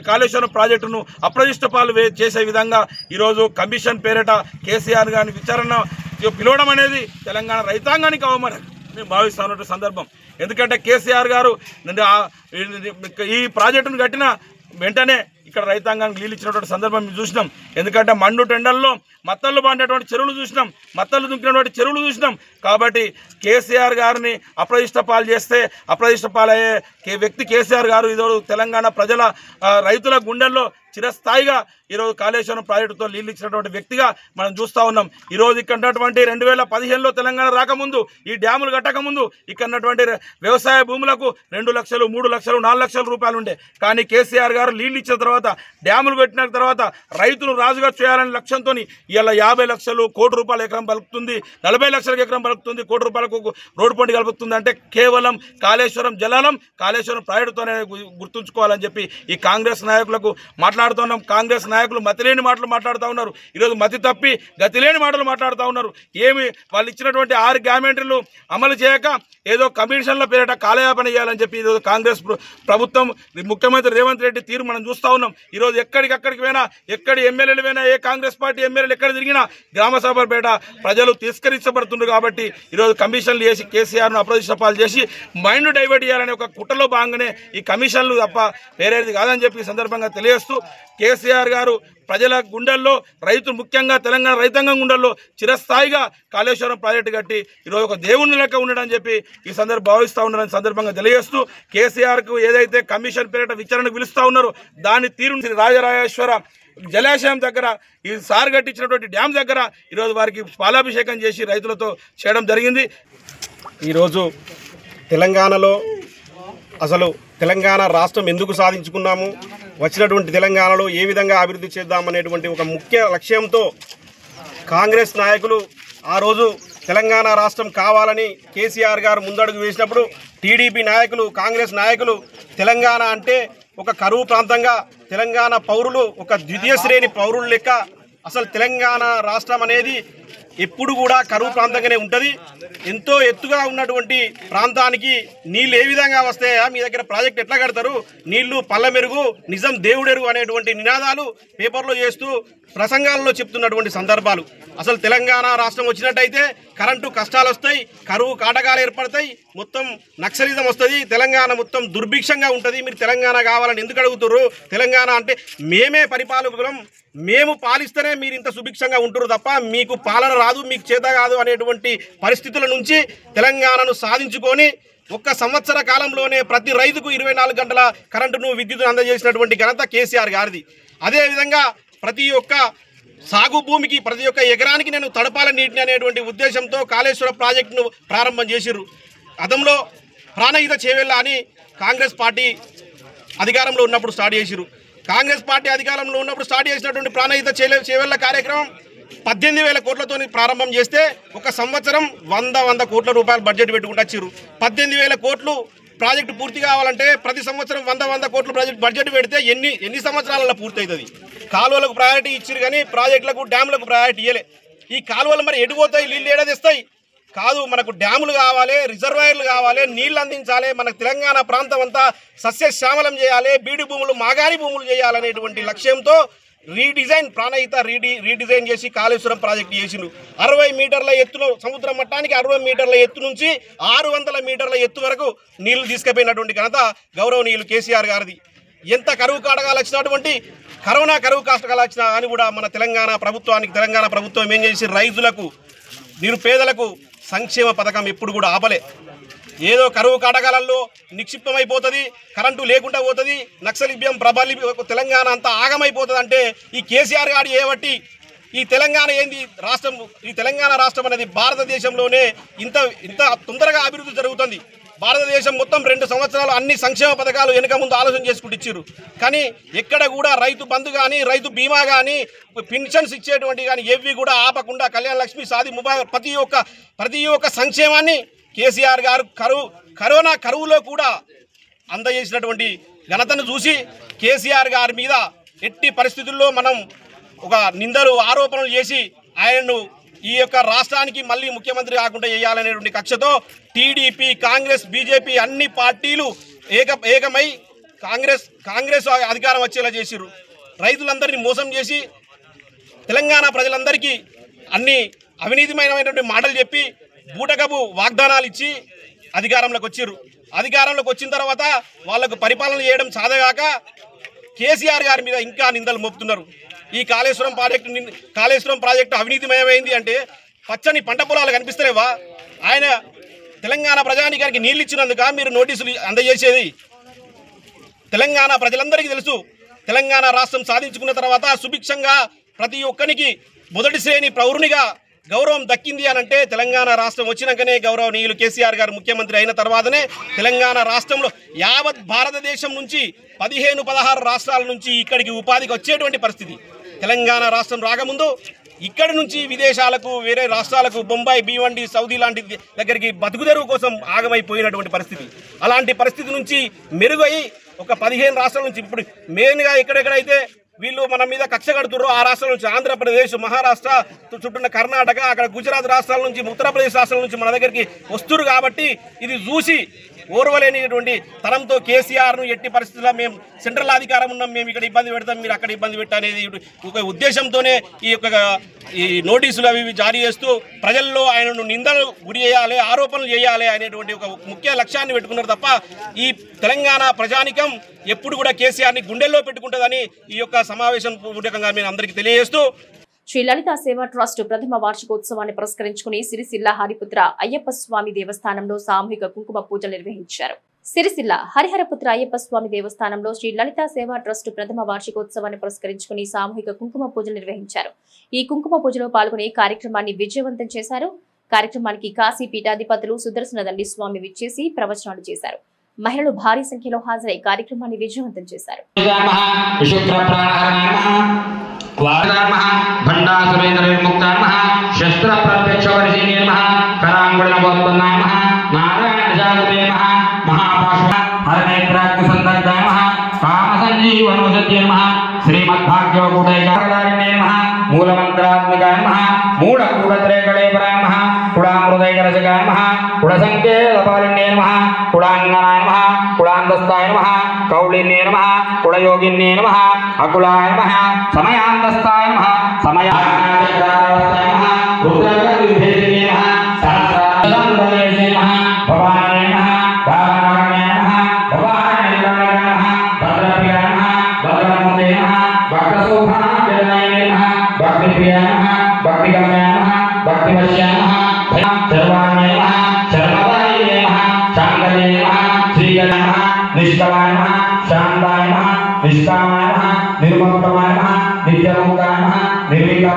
D: కాళేశ్వరం ప్రాజెక్టును అప్రతిష్ట పాలు చేసే విధంగా ఈరోజు కమిషన్ పేరిట కేసీఆర్ గారిని విచారణ పిలవడం అనేది తెలంగాణ రైతాంగానికి అవమానం మేము భావిస్తున్నటువంటి సందర్భం. ఎందుకంటే కేసీఆర్ గారు ఈ ప్రాజెక్టును కట్టిన వెంటనే ఇక్కడ రైతాంగానికి నీళ్ళు ఇచ్చినటువంటి సందర్భం మేము చూసినాం. ఎందుకంటే మండు టెండల్లో మత్తళ్ళు పాడినటువంటి చెరువులు చూసినాం, మత్తళ్ళు దుంకినటువంటి చెరువులు చూసినాం. కాబట్టి కేసీఆర్ గారిని అప్రతిష్ట పాలు చేస్తే అప్రతిష్ట పాలయ్యే వ్యక్తి కేసీఆర్ గారు ఈరోజు తెలంగాణ ప్రజల రైతుల గుండెల్లో చిరస్థాయిగా ఈరోజు కాళేశ్వరం ప్రాజెక్టుతో నీళ్ళు ఇచ్చినటువంటి వ్యక్తిగా మనం చూస్తూ ఉన్నాం. ఈరోజు ఇక్కడ ఉన్నటువంటి 2015లో తెలంగాణ రాకముందు, ఈ డ్యాములు కట్టకముందు ఇక్కడ ఉన్నటువంటి వ్యవసాయ భూములకు 2 లక్షలు, 3 లక్షలు, 4 లక్షల రూపాయలు ఉండే. కానీ కేసీఆర్ గారు నీళ్ళు ఇచ్చిన తర్వాత, డ్యాములు కట్టిన తర్వాత రైతులు రాజుగా చేయాలనే లక్ష్యంతో ఇలా 50 లక్షలు, ₹1,00,00,000 ఎకరం పలుకుతుంది, 40 లక్షలకు ఎకరం పలుకుతుంది, ₹1,00,00,000 రోడ్డు పండి కలుపుతుంది. అంటే కేవలం కాళేశ్వరం జలాలం, కాళేశ్వరం ప్రాజెక్టుతోనే గుర్తుంచుకోవాలని చెప్పి ఈ కాంగ్రెస్ నాయకులకు మాట్లాడుతున్నాం. కాంగ్రెస్ నాయకులు మతిలేని మాటలు మాట్లాడుతూ ఉన్నారు. ఈరోజు మతి తప్పి గతిలేని మాటలు మాట్లాడుతూ ఉన్నారు. ఏమి వాళ్ళు ఇచ్చినటువంటి 6 గ్యారంటీలు అమలు చేయక ఏదో కమిషన్ల పేరిట కాలయాపన చేయాలని చెప్పి ఈరోజు కాంగ్రెస్ ప్రభుత్వం, ముఖ్యమంత్రి రేవంత్ రెడ్డి తీరు మనం చూస్తూ ఉన్నాం. ఈరోజు ఎక్కడికక్కడికి పోయినా, ఎక్కడి ఎమ్మెల్యేలు పోయినా, ఏ కాంగ్రెస్ పార్టీ ఎమ్మెల్యేలు ఎక్కడ తిరిగినా గ్రామ సభ పేట ప్రజలు తిరస్కరించబడుతున్నారు. కాబట్టి ఈరోజు కమిషన్లు చేసి కేసీఆర్ను అప్రతిష్ట పాలు చేసి మైండ్ డైవర్ట్ చేయాలనే ఒక కుట్రలో భాగంగానే ఈ కమిషన్లు తప్ప వేరేది కాదని చెప్పి ఈ సందర్భంగా తెలియజేస్తూ కేసీఆర్ గారు ప్రజల గుండెల్లో, రైతులు ముఖ్యంగా తెలంగాణ రైతాంగం గుండెల్లో చిరస్థాయిగా కాళేశ్వరం ప్రాజెక్టు కట్టి ఈరోజు ఒక దేవుని లెక్క ఉండడని చెప్పి ఈ భావిస్తూ ఉన్నారని సందర్భంగా తెలియజేస్తూ కేసీఆర్కు ఏదైతే కమిషన్ పేరిట విచారణకు పిలుస్తూ ఉన్నారో దాని తీరు రాజరాజేశ్వర జలాశయం దగ్గర, ఈ సార్ కట్టించినటువంటి డ్యామ్ దగ్గర ఈరోజు వారికి పాలాభిషేకం చేసి రైతులతో చేయడం జరిగింది.
E: ఈరోజు తెలంగాణలో అసలు తెలంగాణ రాష్ట్రం ఎందుకు సాధించుకున్నాము, వచ్చినటువంటి తెలంగాణలో ఏ విధంగా అభివృద్ధి చేద్దామనేటువంటి ఒక ముఖ్య లక్ష్యంతో కాంగ్రెస్ నాయకులు ఆ రోజు తెలంగాణ రాష్ట్రం కావాలని కేసీఆర్ గారు ముందడుగు వేసినప్పుడు టీడీపీ నాయకులు, కాంగ్రెస్ నాయకులు తెలంగాణ అంటే ఒక కరువు ప్రాంతంగా, తెలంగాణ పౌరులు ఒక ద్వితీయ శ్రేణి పౌరులు లెక్క, అసలు తెలంగాణ రాష్ట్రం అనేది ఎప్పుడు కూడా కరువు ప్రాంతంగానే ఉంటుంది. ఎంతో ఎత్తుగా ఉన్నటువంటి ప్రాంతానికి నీళ్ళు ఏ విధంగా వస్తాయా, మీ దగ్గర ప్రాజెక్ట్ ఎట్లా కడతారు, నీళ్లు పళ్ళ మెరుగు, నిజం దేవుడెరుగు అనేటువంటి నినాదాలు పేపర్లో చేస్తూ ప్రసంగాల్లో చెప్తున్నటువంటి సందర్భాలు. అసలు తెలంగాణ రాష్ట్రం వచ్చినట్టయితే కరెంటు కష్టాలు వస్తాయి, కరువు కాటకాలు ఏర్పడతాయి, మొత్తం నక్సలిజం వస్తుంది, తెలంగాణ మొత్తం దుర్భిక్షంగా ఉంటుంది. మీరు తెలంగాణ కావాలని ఎందుకు అడుగుతారు? తెలంగాణ అంటే మేమే పరిపాలకులం, మేము పాలిస్తేనే మీరు ఇంత సుభిక్షంగా ఉంటారు తప్ప మీకు పాలన రాదు, మీకు చేత కాదు అనేటువంటి పరిస్థితుల నుంచి తెలంగాణను సాధించుకొని 1 సంవత్సర కాలంలోనే ప్రతి రైతుకు 24 గంటల కరెంటును, విద్యుత్తును అందజేసినటువంటి ఘనత కేసీఆర్ గారిది. అదేవిధంగా ప్రతి ఒక్క సాగు భూమికి ప్రతి ఒక్క ఎకరానికి నేను తడపాల నీటిని అనేటువంటి ఉద్దేశంతో కాళేశ్వరం ప్రాజెక్టును ప్రారంభం చేసిర్రు. గతంలో ప్రాణహిత చేవెళ్ళ అని కాంగ్రెస్ పార్టీ అధికారంలో ఉన్నప్పుడు స్టార్ట్ చేసిర్రు. కాంగ్రెస్ పార్టీ అధికారంలో ఉన్నప్పుడు స్టార్ట్ చేసినటువంటి ప్రాణహిత చేవెళ్ళ కార్యక్రమం 18,000 కోట్లతో ప్రారంభం చేస్తే ఒక సంవత్సరం 100 కోట్ల రూపాయలు బడ్జెట్ పెట్టుకుంటూ వచ్చారు. 18,000 కోట్లు ప్రాజెక్టు పూర్తి కావాలంటే ప్రతి సంవత్సరం 100 కోట్ల బడ్జెట్ పెడితే ఎన్ని సంవత్సరాలలో పూర్తి అవుతుంది? కాలువలకు ప్రయారిటీ ఇచ్చారు కానీ ప్రాజెక్టులకు డ్యాములకు ప్రయారిటీ ఇవ్వలే. ఈ కాలువలు మరి ఎడిపోతాయి, నీళ్ళు ఏడాదిస్తాయి కాదు. మనకు డ్యాములు కావాలి, రిజర్వాయర్లు కావాలి, నీళ్లు అందించాలి, మనకు తెలంగాణ ప్రాంతం అంతా సస్యశ్యామలం చేయాలి, బీడు భూములు మాగాని భూములు చేయాలనేటువంటి లక్ష్యంతో ప్రాణహిత రీడిజైన్ చేసి కాళేశ్వరం ప్రాజెక్టు చేసిండు. 60 మీటర్ల ఎత్తులో సముద్ర మట్టానికి 60 మీటర్ల ఎత్తు నుంచి 600 మీటర్ల ఎత్తు వరకు నీళ్లు తీసుకుపోయినటువంటి ఘనత గౌరవనీయులు కేసీఆర్ గారిది. ఎంత కరువు కాటకాలు వచ్చినటువంటి కరోనా కరువు కాటకాలు వచ్చినా అని కూడా మన తెలంగాణ ప్రభుత్వం ఏం చేసి రైతులకు నిరుపేదలకు సంక్షేమ పథకం ఎప్పుడు కూడా ఆపలే. ఏదో కరువు కాటకాలలో నిక్షిప్తమైపోతుంది, కరెంటు లేకుండా పోతుంది, నక్సలిభ్యం ప్రబలి తెలంగాణ అంతా ఆగమైపోతుంది అంటే ఈ కేసీఆర్ గారు ఏవట్టి ఈ తెలంగాణ ఏంది రాష్ట్రం, ఈ తెలంగాణ రాష్ట్రం అనేది భారతదేశంలోనే ఇంత తొందరగా అభివృద్ధి జరుగుతుంది. భారతదేశం మొత్తం 2 సంవత్సరాలు అన్ని సంక్షేమ పథకాలు వెనుక ముందు ఆలోచన చేసుకుంటూ ఇచ్చారు. కానీ ఎక్కడ కూడా రైతు బంధు కానీ, రైతు బీమా కానీ, పెన్షన్స్ ఇచ్చేటువంటి కానీ ఏవి కూడా ఆపకుండా కళ్యాణ లక్ష్మి, సాది ముబారక్ ప్రతి ఒక్క సంక్షేమాన్ని కేసీఆర్ గారు కరోనా కరువులో కూడా అందజేసినటువంటి ఘనతను చూసి కేసీఆర్ గారి మీద ఎట్టి పరిస్థితుల్లో మనం ఒక నిందలు ఆరోపణలు చేసి ఆయనను ఈ యొక్క రాష్ట్రానికి మళ్ళీ ముఖ్యమంత్రి కాకుండా చేయాలనేటువంటి కక్షతో టీడీపీ, కాంగ్రెస్, బీజేపీ అన్ని పార్టీలు ఏకమై కాంగ్రెస్ అధికారం వచ్చేలా చేసిర్రు. రైతులందరినీ మోసం చేసి తెలంగాణ ప్రజలందరికీ అన్ని అవినీతిమైనటువంటి మాటలు చెప్పి బూటకపు వాగ్దానాలు ఇచ్చి అధికారంలోకి వచ్చిర్రు. అధికారంలోకి వచ్చిన తర్వాత వాళ్లకు పరిపాలన చేయడం సాధగాక కేసీఆర్ గారి మీద ఇంకా నిందలు మోపుతున్నారు. ఈ కాళేశ్వరం ప్రాజెక్టు అవినీతిమయమైంది అంటే పచ్చని పంట పొలాలు కనిపిస్తలేవా? ఆయన తెలంగాణ ప్రజానీకానికి నీళ్ళు ఇచ్చినందుక మీరు నోటీసులు అందజేసేది? తెలంగాణ ప్రజలందరికీ తెలుసు, తెలంగాణ రాష్ట్రం సాధించుకున్న తర్వాత సుభిక్షంగా ప్రతి ఒక్కరికి మొదటి శ్రేణి పౌరునిగా గౌరవం దక్కింది అనంటే తెలంగాణ రాష్ట్రం వచ్చినాకనే గౌరవనీయులు కేసీఆర్ గారు ముఖ్యమంత్రి అయిన తర్వాతనే తెలంగాణ రాష్ట్రంలో యావత్ భారతదేశం నుంచి 15-16 రాష్ట్రాల నుంచి ఇక్కడికి ఉపాధికి వచ్చేటువంటి పరిస్థితి. తెలంగాణ రాష్ట్రం రాకముందు ఇక్కడి నుంచి విదేశాలకు, వేరే రాష్ట్రాలకు, బొంబాయి, భీవండి, సౌదీ లాంటి దగ్గరికి బతుకుదెరువు కోసం ఆగమైపోయినటువంటి పరిస్థితి. అలాంటి పరిస్థితి నుంచి మెరుగై ఒక 15 రాష్ట్రాల నుంచి ఇప్పుడు మెయిన్గా ఎక్కడెక్కడైతే వీళ్ళు మన మీద కక్ష కడుతుర్రో ఆ రాష్ట్రాల నుంచి ఆంధ్రప్రదేశ్, మహారాష్ట్ర చుట్టూన్న కర్ణాటక, అక్కడ గుజరాత్ రాష్ట్రాల నుంచి, ఉత్తరప్రదేశ్ రాష్ట్రాల నుంచి మన దగ్గరికి వస్తురు. కాబట్టి ఇది చూసి ఓర్వలేనిటువంటి తరంతో కేసీఆర్ను ఎట్టి పరిస్థితుల్లో మేము సెంట్రల్ అధికారం ఉన్నాం, మేము ఇక్కడ ఇబ్బంది పెడతాం, మీరు అక్కడ ఇబ్బంది పెట్టనేది ఒక ఉద్దేశంతోనే ఈ నోటీసులు అవి జారీ చేస్తూ ప్రజల్లో ఆయనను నిందలు గురి చేయాలి, ఆరోపణలు చేయాలి అనేటువంటి ఒక ముఖ్య లక్ష్యాన్ని పెట్టుకున్నారు తప్ప ఈ తెలంగాణ ప్రజానికం ఎప్పుడు కూడా కేసీఆర్ని గుండెల్లో పెట్టుకుంటుందని ఈ యొక్క సమావేశం పూర్వకంగా మేము అందరికీ తెలియజేస్తూ
A: శ్రీ లలితా సేవా ట్రస్ట్ ప్రథమ వార్షికోత్సవాన్ని పురస్కరించుకుని సిరిసిల్ల హరిపుత్ర అయ్యప్ప స్వామి దేవస్థానంలో సామూహిక కుంకుమ పూజలు నిర్వహించారు. సిరిసిల్ల హరిహరపుత్ర అయ్యప్ప స్వామి దేవస్థానంలో శ్రీ లలితా సేవా ట్రస్ట్ ప్రథమ వార్షికోత్సవాన్ని పురస్కరించుకుని సామూహిక కుంకుమ పూజలు నిర్వహించారు. ఈ కుంకుమ పూజలో పాల్గొని కార్యక్రమాన్ని విజయవంతం చేశారు. కార్యక్రమానికి కాశీ పీఠాధిపతులు సుదర్శన దండి స్వామి విచ్చేసి ప్రవచనాలు చేశారు. మహిళలు భారీ సంఖ్యలో హాజరై కార్యక్రమాన్ని విజయవంతం చేశారు.
C: మూలమంత్రాత్మికాయ నమః మూఢకూటత్రేకళే పరాయ నమః కుడామృదైకరసకాయ నమః కుడసంకేతపాలిన్యే నమః కుడాంగనాయ నమః కుడాంతస్థాయ నమః కౌళిన్యే నమః కుడయోగిన్యే నమః అకులాయ నమః సమయాంతస్థాయ నమః సమయాంతస్థాయ నమః రుద్రకవిభేదిన్యే నమః సహస్రాంతరేషే నమః భవానే నమః భావనాయ నమః భవానే నమః భద్రప్రియాయ నమః భద్రమూర్తే నమః భక్తశోభాయ నమః భక్తిప్రియాయ నమః భక్తిగమ్యాయ నమః భక్తివశ్యాయ నమః సర్వాణ్యే నమః సర్వదాయ నమః శాంతయే నమః శ్రీగణాయ నమః నిష్కలాయ నమః శాంతాయ నమః నిష్కామాయ నమః నిర్మోక్తమాయ నమః నిత్యముక్తాయ నమః నిర్వికారాయ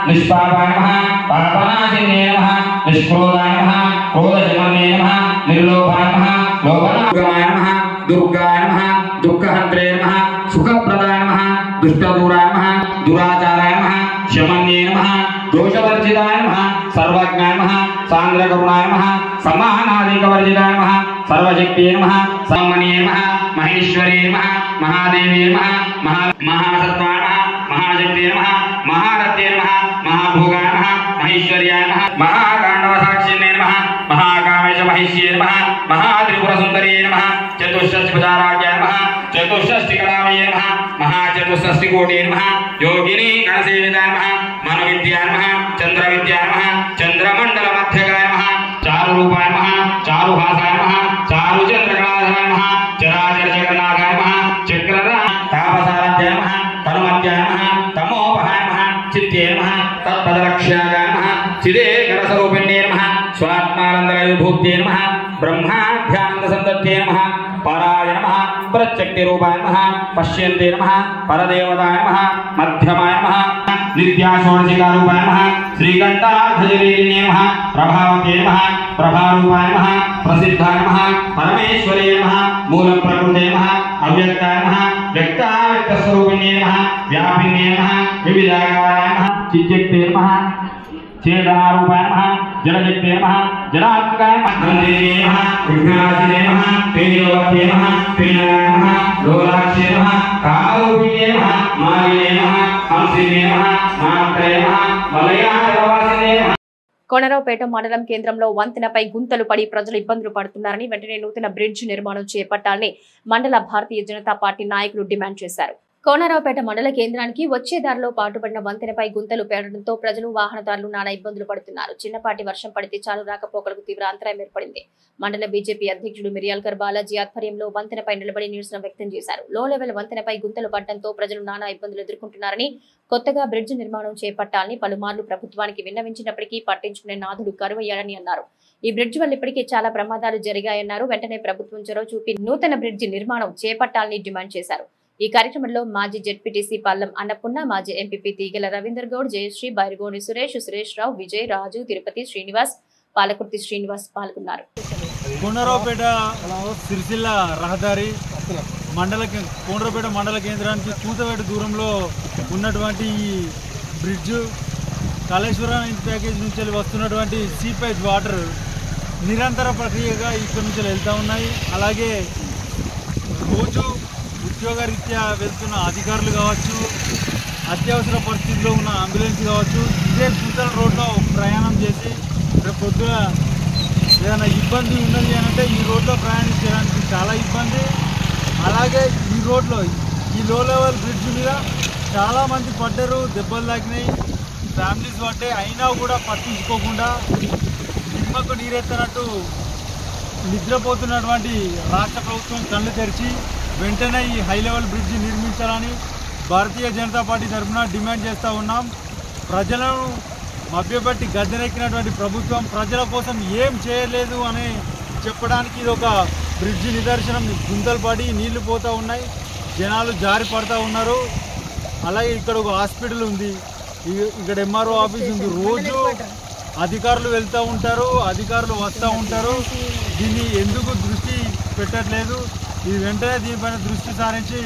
C: నిష్పాపాయ నమః పాపనాశినే నమః నిష్క్రోధాయ నమః క్రోధశమనే నమః నిర్లోభాయ నమః లోభనాశనాయ నమః దుర్గాయ నమః దుఃఖహంత్రే నమః సుఖప్రదాయ నమః దుష్టదూరాయ నమః దురాచారాయ నమః శమన్యే నమః దోషవర్జితాయ నమః సర్వజ్ఞాయ నమః సాంద్రకరుణాయ నమః సమానాధికవర్జితాయ నమః సర్వశక్తియే నమః సామన్యే నమః మహేశ్వరే నమః మహాదేవే నమః మహాసత్వాయ నమః మహాశక్తియే నమః మహారథ్యే నమః మహాభోగాయ నమః మహేశ్వర్యాయ నమః మహాకాండవసాక్షిణే నమః మహాకామేశ మహేశ్యే నమః మహాత్రిపురసుందర్యే నమః చతుష్షష్టిభుజారాజ్యాయ నమః చతుష్షష్టికళామయే నమః మహాచతుష్షష్టికోటే నమః యోగిని గణసేవితాయ నమః మనోవిద్యాయ నమః చంద్రవిద్యాయ నమః చంద్రమండలమధ్యగాయ నమః చారురూపాయ నమః చారుహాసాయ నమః చారుచంద్రకళాధరాయ నమః చరాచర జగన్నాథాయ నమః చక్రధర తాపసారాధ్యాయ నమః తనుమధ్యాయ నమః తమోపహాయ నమః చిత్తే నమః తత్పదలక్ష్యాయ నమః చిదేకరస్వరూపిణ్యే నమః స్వాత్మానందవిభూత్యే నమః బ్రహ్మాధ్యానందసంతత్యే నమః పరాయ నమః ప్రత్యక్తిరూపాయ నమః పశ్యంతే నమః పరదేవతాయ నమః మధ్యమాయ నమః నిత్యాషోడశికారూపాయ నమః శ్రీకంఠాధ్వజవేదిన్యే నమః ప్రభావతే నమః ప్రభారూపాయ నమః ప్రసిద్ధాయ నమః పరమేశ్వరే నమః మూలప్రకృతే నమః అవ్యక్తాయ నమః వ్యక్తావ్యక్తస్వరూపిణ్యే నమః వ్యాపిన్యే నమః వివిధాకారాయ నమః చిజ్జక్తే నమః చేతనారూపాయ నమః జలజక్తే నమః జలాత్మకాయ నమః గంధేయ నమః విఘ్నాశినే నమః తేజోవత్యే నమః ప్రియాయ నమః లోలాక్షే నమః కామరూపిణ్యే నమః మాయే నమః హంసినే నమః మాత్రే నమః మలయాచలవాసినే నమః.
A: కోనరావుపేట మండలం కేంద్రంలో వంతెనపై గుంతలు పడి ప్రజలు ఇబ్బందులు పడుతున్నారని వెంటనే నూతన బ్రిడ్జ్ నిర్మాణం చేపట్టాలని మండల భారతీయ జనతా పార్టీ నాయకులు డిమాండ్ చేశారు. కోనరావుపేట మండల కేంద్రానికి వచ్చే దారిలో పాటుపడిన వంతెనపై గుంతలు పేరడంతో ప్రజలు వాహనదారులు నానా ఇబ్బందులు పడుతున్నారు. చిన్నపాటి వర్షం పడితే చాలు రాకపోకలకు తీవ్ర అంతరాయం ఏర్పడింది. మండల బీజేపీ అధ్యక్షుడు మిర్యాల్కర్ బాలాజీ ఆధ్వర్యంలో వంతెనపై నిలబడి నిరసన వ్యక్తం చేశారు. లో లెవెల్ వంతెనపై గుంతలు పడడంతో ప్రజలు నానా ఇబ్బందులు ఎదుర్కొంటున్నారని, కొత్తగా బ్రిడ్జ్ నిర్మాణం చేపట్టాలని పలుమార్లు ప్రభుత్వానికి విన్నవించినప్పటికీ పట్టించుకునే నాథుడు కరువయ్యారని అన్నారు. ఈ బ్రిడ్జ్ వల్ల ఇప్పటికే చాలా ప్రమాదాలు జరిగాయన్నారు. వెంటనే ప్రభుత్వం చొరవ చూపి నూతన బ్రిడ్జ్ నిర్మాణం చేపట్టాలని డిమాండ్ చేశారు. ఈ కార్యక్రమంలో మాజీ జెడ్పీటీసీ పల్లం అన్నపూర్ణ, మాజీ ఎంపీపీ తీగల రవీందర్ గౌడ్, జయశ్రీ, బైరగోని సురేష్, సురేష్ రావు, విజయ్, రాజు, తిరుపతి శ్రీనివాస్, పాలకుర్తి శ్రీనివాస్ పాల్గొన్నారు.
F: కోనరావుపేట సిరిసిల్ల రహదారి కోనరావుపేట మండల కేంద్రానికి కూతవేట దూరంలో ఉన్నటువంటి ఈ బ్రిడ్జ్ కాళేశ్వరం ప్యాకేజ్ నుంచి వస్తున్నటువంటి సీపేజ్ వాటర్ నిరంతర ప్రక్రియగా ఇక్కడ నుంచి వెళ్తూ ఉన్నాయి. అలాగే రోజు ఉద్యోగరీత్యా వెళ్తున్న అధికారులు కావచ్చు, అత్యవసర పరిస్థితుల్లో ఉన్న అంబులెన్స్ కావచ్చు, ఇదే గుంతల రోడ్లో ప్రయాణం చేసి రేపు పొద్దున ఏదైనా ఇబ్బంది ఉన్నది అంటే ఈ రోడ్లో ప్రయాణించడానికి చాలా ఇబ్బంది. అలాగే ఈ రోడ్లో ఈ లో లెవెల్ బ్రిడ్జ్ మీద చాలామంది పడ్డారు, దెబ్బలు తాకినాయి, ఫ్యామిలీస్ పడ్డాయి. అయినా కూడా పట్టించుకోకుండా నిమ్మకు నీరెత్తనట్టు నిద్రపోతున్నటువంటి రాష్ట్ర ప్రభుత్వం కళ్ళు తెరిచి వెంటనే ఈ హై లెవెల్ బ్రిడ్జ్ నిర్మించాలని భారతీయ జనతా పార్టీ తరఫున డిమాండ్ చేస్తూ ఉన్నాం. ప్రజలను మభ్యపెట్టి గద్దెనెక్కినటువంటి ప్రభుత్వం ప్రజల కోసం ఏం చేయలేదు అని చెప్పడానికి ఇది ఒక బ్రిడ్జ్ నిదర్శనం. గుంతలు పడి నీళ్లు పోతూ ఉన్నాయి, జనాలు జారి పడుతూ ఉన్నారు. అలాగే ఇక్కడ ఒక హాస్పిటల్ ఉంది, ఇక్కడ ఎంఆర్ఓ ఆఫీస్ ఉంది. రోజు అధికారులు వెళ్తూ ఉంటారు, అధికారులు వస్తూ ఉంటారు. దీన్ని ఎందుకు దృష్టి పెట్టట్లేదు? ఇది వెంటనే దీనిపైన దృష్టి సారించి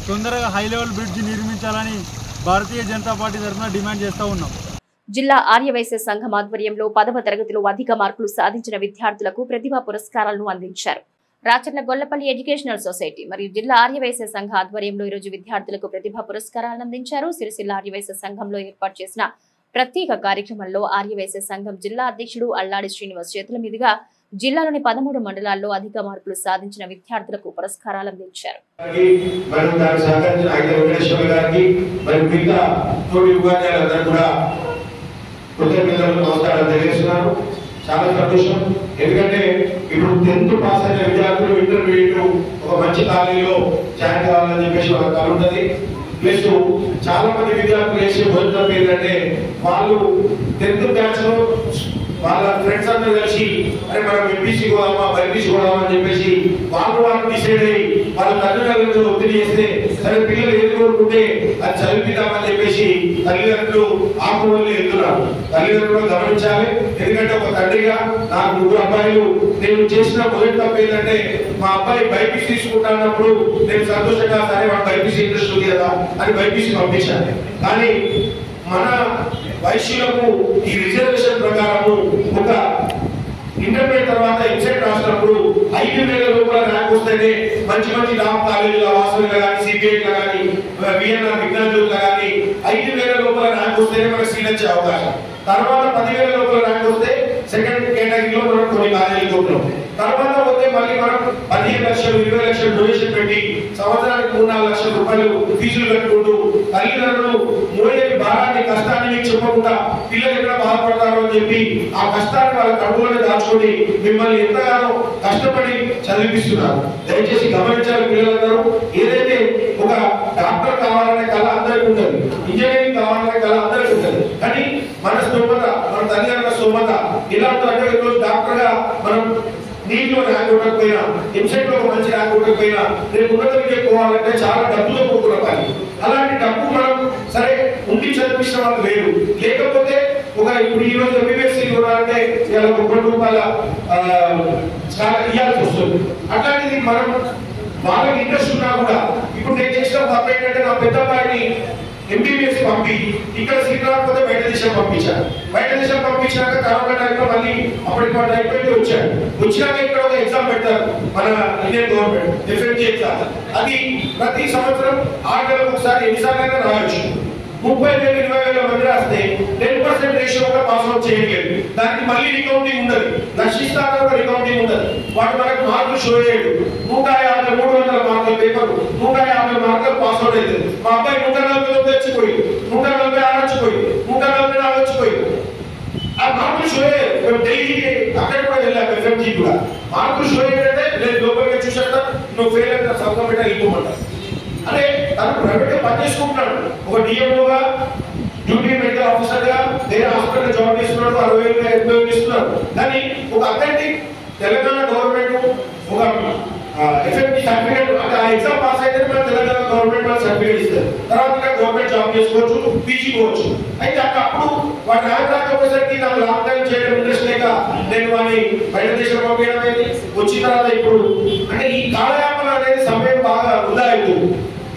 F: తొందరగా హై లెవెల్ బ్రిడ్జ్ నిర్మించాలని భారతీయ జనతా పార్టీ తరఫున డిమాండ్ చేస్తూ ఉన్నాం.
A: జిల్లా ఆర్యవైశ్య సంఘం ఆధ్వర్యంలో 10వ తరగతిలో అధిక మార్కులు సాధించిన విద్యార్థులకు ప్రతిభా పురస్కారాలను అందించారు. రాచర్ల గొల్లపల్లి ఎడ్యుకేషనల్ సొసైటీ మరియు జిల్లా ఆర్యవైశ్య సంఘ ఆధ్వర్యంలో ఈరోజు విద్యార్థులకు ప్రతిభా పురస్కారాలను అందించారు. సిరిసిల్ల ఆర్యవైశ్య సంఘంలో ఏర్పాటు చేసిన ప్రత్యేక కార్యక్రమంలో ఆర్యవైశ్య సంఘం జిల్లా అధ్యక్షుడు అల్లాడి శ్రీనివాస్ చేతుల మీదుగా జిల్లాలోని 13 మండలాల్లో అధిక మార్కులు సాధించిన విద్యార్థులకు పురస్కారాలు అందించారు.
G: చాలా సంతోషం. ఎందుకంటే ఇప్పుడు 10th పాస్ అయిన విద్యార్థులు ఇంటర్మీడియట్ ఒక మంచి కాలేజీలో జాయిన్ కావాలని చెప్పేసి వాళ్ళ కళ ఉంటుంది. ప్లస్ చాలా మంది విద్యార్థులు వేసే భోజనం ఏంటంటే వాళ్ళు 10th బ్యాచ్ లో వాళ్ళ ఫ్రెండ్స్ అందరూ కలిసి అరే మనం ఎంపీసీ పోదామా బైపీసీ పోదామా అని చెప్పేసి వాళ్ళు డిసైడ్ అయ్యి వాళ్ళ తల్లిదండ్రులతో ఒత్తిడి చేస్తే సరే పిల్లలు ఏది కోరుకుంటే అది చదివిద్దామని చెప్పేసి తల్లిదండ్రులు ఆకువల్లి వెళ్తున్నారు. తల్లిదండ్రులు గమనించాలి. ఎందుకంటే ఒక తండ్రిగా నాకు 3 అబ్బాయిలు, నేను చేసిన మొదటి తప్పు ఏంటంటే మా అబ్బాయి బైపీసీ తీసుకుంటున్నప్పుడు నేను సంతోషంగా సరే వాడు బైపీసీ ఇంట్రెస్ట్ ఉంది కదా అని బైపీసీ పంపించాను. కానీ మన వైశ్యులకు ఈ రిజర్వేషన్ ప్రకారము ఒక ఇంటర్మీడియట్ తర్వాత ఎంసెట్ రాసినప్పుడు 5,000 లోపల ర్యాంక్ వస్తేనే మంచి మంచి టాప్ కాలేజీల వాసవిలో కానీ సిబిఐలో కానీ విఎన్ఆర్ విజ్ఞానుల్లో కానీ 5,000 లోపల ర్యాంక్ వస్తేనే మనకు సీట్ వచ్చే అవకాశం. తర్వాత 10,000 లోపల ర్యాంక్ వస్తే సెకండ్ కేటగిరీలో మనం కొన్ని కాలేజీలు ఉంటాం. తర్వాత పోతే మళ్ళీ మనం 15 లక్షలు 20 లక్షలు డొనేషన్ పెట్టి సంవత్సరానికి 3-4 లక్షల రూపాయలు ఫీజులు కట్టుకుంటూ తల్లిదండ్రులు మోయలేని భారాన్ని కష్టాన్ని మీకు చెప్పకుండా పిల్లలు ఎక్కడ బాధపడతారో అని చెప్పి ఆ కష్టాన్ని వాళ్ళ కడుపులోనే దాచుకొని మిమ్మల్ని ఎంతగానో కష్టపడి చదివిస్తున్నారు. దయచేసి గమనించాలి పిల్లలందరూ. ఏదైతే ఒక డాక్టర్ కావాలనే కళ అందరికీ ఉంటుంది, ఇంజనీరింగ్ కావాలనే కళ అందరికీ ఉంటుంది. కానీ మన స్తోమత, మన తల్లిదండ్రుల స్తోమత ఎలా ఉందంటే ఈరోజు డాక్టర్ గా మనం నీటిలో ర్యాంక్ ఉండకపోయినా ఎంసెట్ లో ఒక మంచి ర్యాంక్ ఉండకపోయినా రేపు ఉన్నత విద్యకు పోవాలంటే చాలా డబ్బుతో పోతున్న పని. అలాంటి డబ్బు మనం సరే ఉండి చదివించిన వాళ్ళు వేరు, లేకపోతే ఒక ఇప్పుడు ఈ రోజు ఎంబీబీఎస్ ఇవ్వాలంటే ఇలా ₹1 ఇవ్వాల్సి వస్తుంది. అట్లాంటిది మనం వాళ్ళకి ఇంట్రెస్ట్ ఉన్నా కూడా ఇప్పుడు నేను చేసిన తప్పు ఏంటంటే నా పెద్ద అబ్బాయిని ఎంబీబీఎస్ పంపి ఇక్కడ సీట్ రాకపోతే బయట దేశం పంపించాను. బయట దేశం పంపించాక కరోనా టైంలో మళ్ళీ అప్పటికి వాడు అయిపోయింది వచ్చాడు. వచ్చినాక ఇక్కడ ఒక ఎగ్జామ్ పెడతారు మన ఇండియన్ గవర్నమెంట్ ఎఫ్ఎంజీ ఎగ్జామ్. అది ప్రతి సంవత్సరం 6 నెలలకు ఒకసారి ఎన్నిసార్లు అయినా రావచ్చు. 30,000-20,000 మంది రాస్తే 10% రేషియోగా పాస్ అవుట్ చేయలేదు. దానికి మళ్ళీ రికౌంటింగ్ ఉండదు, నశిస్తాన రికౌంటింగ్ ఉండదు. వాడు మనకు మార్కులు షో చేయడు. 150-300 మార్కుల పేపర్ 150 మార్కులు పాస్ అవుట్ అవుతుంది. మా అబ్బాయి 149 వచ్చిపోయి 146 వచ్చిపోయి 144 వచ్చిపోయి ఆ మార్కులు షో చేయరు. ఢిల్లీకి అక్కడ కూడా వెళ్ళాము ఎఫ్ఎంజీ కూడా మార్కులు షో ఏంటంటే లేదు లోపలికి చూసేస్తా నువ్వు ఫెయిల్ అయిన సంతకం పెట్టా వెళ్ళిపోమంటారు. అదే తను ప్రైవేట్ గా పనిచేసుకుంటున్నాడు. ఒక డిఎంఓగా డ్యూటీ మెడికల్ ఆఫీసర్ గా వేరే హాస్పిటల్ జాబ్ చేస్తున్నాడు, 60,000 ఇస్తున్నాడు. కానీ ఒక అథెంటిక్ తెలంగాణ గవర్నమెంట్ ఒక ఎఫ్ఎంజీ సర్టిఫికేట్ అంటే ఆ ఎగ్జామ్ పాస్ అయితే మన తెలంగాణ గవర్నమెంట్ వాళ్ళు సర్టిఫికేట్ ఇస్తారు. తర్వాత గవర్నమెంట్ జాబ్ చేసుకోవచ్చు, పీజీ పోవచ్చు. అయితే అప్పుడు వాడు ర్యాంక్ రాకపోయేసరికి నాకు లాంగ్ టైం చేయడం ఇంట్రెస్ట్ లేక నేను వాడిని బయట దేశం పంపించడం అనేది వచ్చిన తర్వాత ఇప్పుడు అంటే ఈ కాలయాపన అనేది సమయం బాగా వృధా అవుతుంది.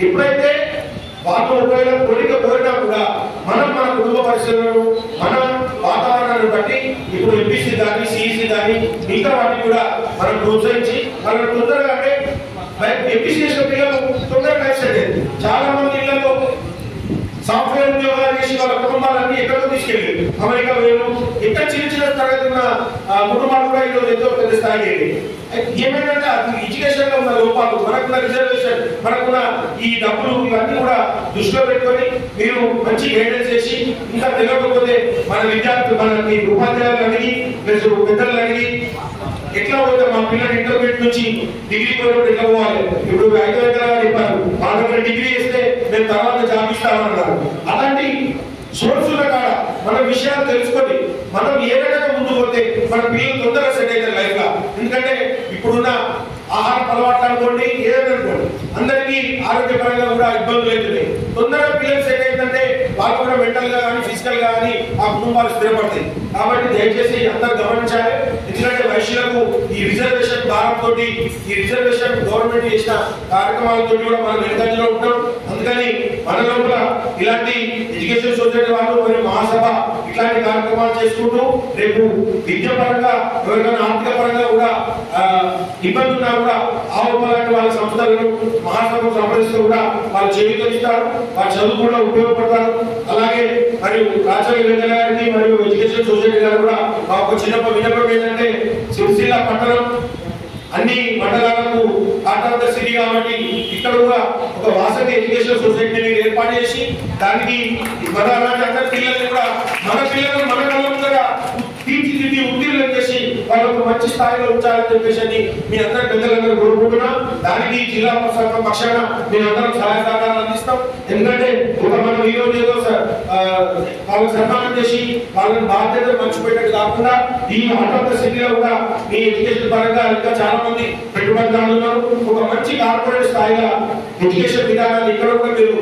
G: ఎప్పుడైతే వాళ్ళు ఒకవేళ కోరినా కూడా మనం మన కుటుంబ పరిస్థితులను మన వాతావరణాన్ని బట్టి ఇప్పుడు ఎంపీసీ కానీ సిఈసీ కానీ మిగతా వాటిని కూడా మనం ప్రోత్సహించి మనం తొందరగా అంటే ఎంపీసీ చేసిన పిల్లలు తొందరగా యాక్సిడెంట్. చాలా మంది ఇళ్లలో సాఫ్ట్వేర్ ఉద్యోగాలు చేసి వాళ్ళ కుటుంబాలన్నీ ఎక్కడికో తీసుకెళ్ళారు, అమెరికా వేరు. ఎక్కడ చిన్న చిన్న తరగతి ఉన్న కుటుంబాలు కూడా ఈరోజు ఎంతో పెద్ద స్థాయి. ఏమైందంటే ఎడ్యుకేషన్ లో ఉన్న లోపాలు, మనకున్న రిజర్వేషన్, మనకున్న ఈ డబ్బులు ఇవన్నీ కూడా దృష్టిలో పెట్టుకొని మీరు మంచి గైడెన్స్ చేసి ఇంకా తెలియకపోతే మన విద్యార్థులు మనకి ఉపాధ్యాయులు అడిగి ప్లస్ పెద్దలు అడిగి ఎట్లా పోతే మా పిల్లలు ఇంటర్మీడియట్ నుంచి డిగ్రీ పోయినప్పుడు ఎట్లా పోవాలి. ఇప్పుడు 5 ఎకరాలు చెప్పారు, వాళ్ళ డిగ్రీ చేస్తే మేము తర్వాత జాబ్ ఇస్తామన్నారు. అలాంటి సోర్స్ ఉన్న కాడ మన విషయాలు తెలుసుకొని మనం ఏ రకంగా ముందు పోతే మన పిల్లలు తొందరగా సెట్ అవుతారు లైఫ్ గా. ఎందుకంటే ఇప్పుడున్న ఆహార అలవాట్లు అనుకోండి, ఏదైనా అనుకోండి, అందరికీ ఆరోగ్యపరంగా కూడా ఇబ్బందులు అవుతున్నాయి. తొందరగా పిల్లలు సెట్ అయిందంటే వాళ్ళు కూడా మెంటల్ గా కానీ ఫిజికల్ గా కానీ ఆ కుటుంబాలు స్థిరపడతాయి. కాబట్టి దయచేసి అందరు గమనించాలి. ఎందుకంటే వైశ్యులకు ఈ రిజర్వేషన్ భారంతో ఈ రిజర్వేషన్ గవర్నమెంట్ చేసిన కార్యక్రమాలతో కూడా మనం వెనుకంజలో ఉంటాం. అందుకని మన లోపల ఇలాంటి ఎడ్యుకేషన్ సొసైటీ వాళ్ళు మరియు మహాసభ ఇట్లాంటి కార్యక్రమాలు చేసుకుంటూ రేపు విద్యాపరంగా ఎవరికైనా ఆర్థిక పరంగా కూడా ఇబ్బంది ఉన్నా కూడా ఆవులాంటి వాళ్ళ సంస్థలను మహాసభ సంప్రదిస్తూ కూడా వాళ్ళు చేయూతనిస్తారు, వాళ్ళ చదువు కూడా ఉపయోగపడతారు. అలాగే మరియు రాజకీయ వెంకయ్య గారికి మరియు ఎడ్యుకేషన్ సొసైటీ గారు కూడా మాకు చిన్న విన్నపం ఏంటంటే సిరిసిల్ల పట్టణం అన్ని మండలాలకు ఆటంక సిటీ కాబట్టి ఇక్కడ కూడా ఒక వాసవి ఎడ్యుకేషన్ సొసైటీని ఏర్పాటు చేసి దానికి మన అలాంటి అందరి పిల్లల్ని కూడా మన పిల్లలను మన కళ్ళ ముందర తీర్చిదిద్ది ఉత్తీర్ణం చేసి వాళ్ళకు మంచి స్థాయిలో ఉంచాలని చెప్పేసి మీ అందరి పెద్దలందరూ కోరుకుంటున్నా. దానికి జిల్లా సంఘం పక్షాన మేమందరం సహాయ సహకారాలు అందిస్తాం. ఎందుకంటే ఒక మనం ఈ రోజు ఏదో వాళ్ళకి సన్మానం చేసి వాళ్ళని బాధ్యతలు మర్చిపోయేటట్టు కాకుండా ఈ ఆటోమొబైల్ సిటీలో కూడా మీ ఎడ్యుకేషన్ పరంగా ఇంకా చాలా మంది పెట్టుబడిదారులు ఉన్నారు. ఒక మంచి కార్పొరేట్ స్థాయిగా ఎడ్యుకేషన్ విధానాన్ని ఇక్కడ కూడా మీరు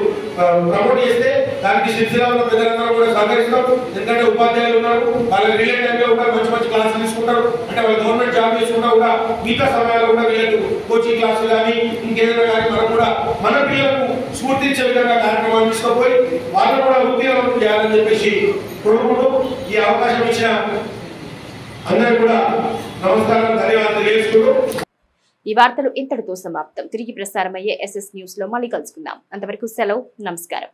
G: ప్రమోట్ చేస్తే దానికి సిరిసిల్లలో పెద్దలందరూ కూడా సహకరిస్తాం. ఎందుకంటే ఉపాధ్యాయులు ఉన్నారు, వాళ్ళకి రిలేట్ టైంలో కూడా మంచి మంచి క్లాసులు తీసుకుంటారు. అంటే వాళ్ళు గవర్నమెంట్ జాబ్ చేసుకున్నా కూడా మిగతా సమయాల్లో కూడా వీళ్ళకు కోచింగ్ క్లాసులు కానీ ఇంకేదైనా కానీ మనం కూడా మన పిల్లలకు స్ఫూర్తించే విధంగా కార్యక్రమాలు తీసుకుపోయి వాళ్ళను కూడా ఉద్యోగం చేయాలని చెప్పేసి కోరుకుంటూ ఈ అవకాశం ఇచ్చిన అందరూ కూడా నమస్కారం, ధన్యవాదాలు తెలియజేసుకుంటూ
A: ఈ వార్తలు ఇంతటితో సమాప్తం. తిరిగి ప్రసారమయ్యే SS న్యూస్ లో మళ్ళీ కలుసుకుందాం. అంతవరకు సెలవు, నమస్కారం.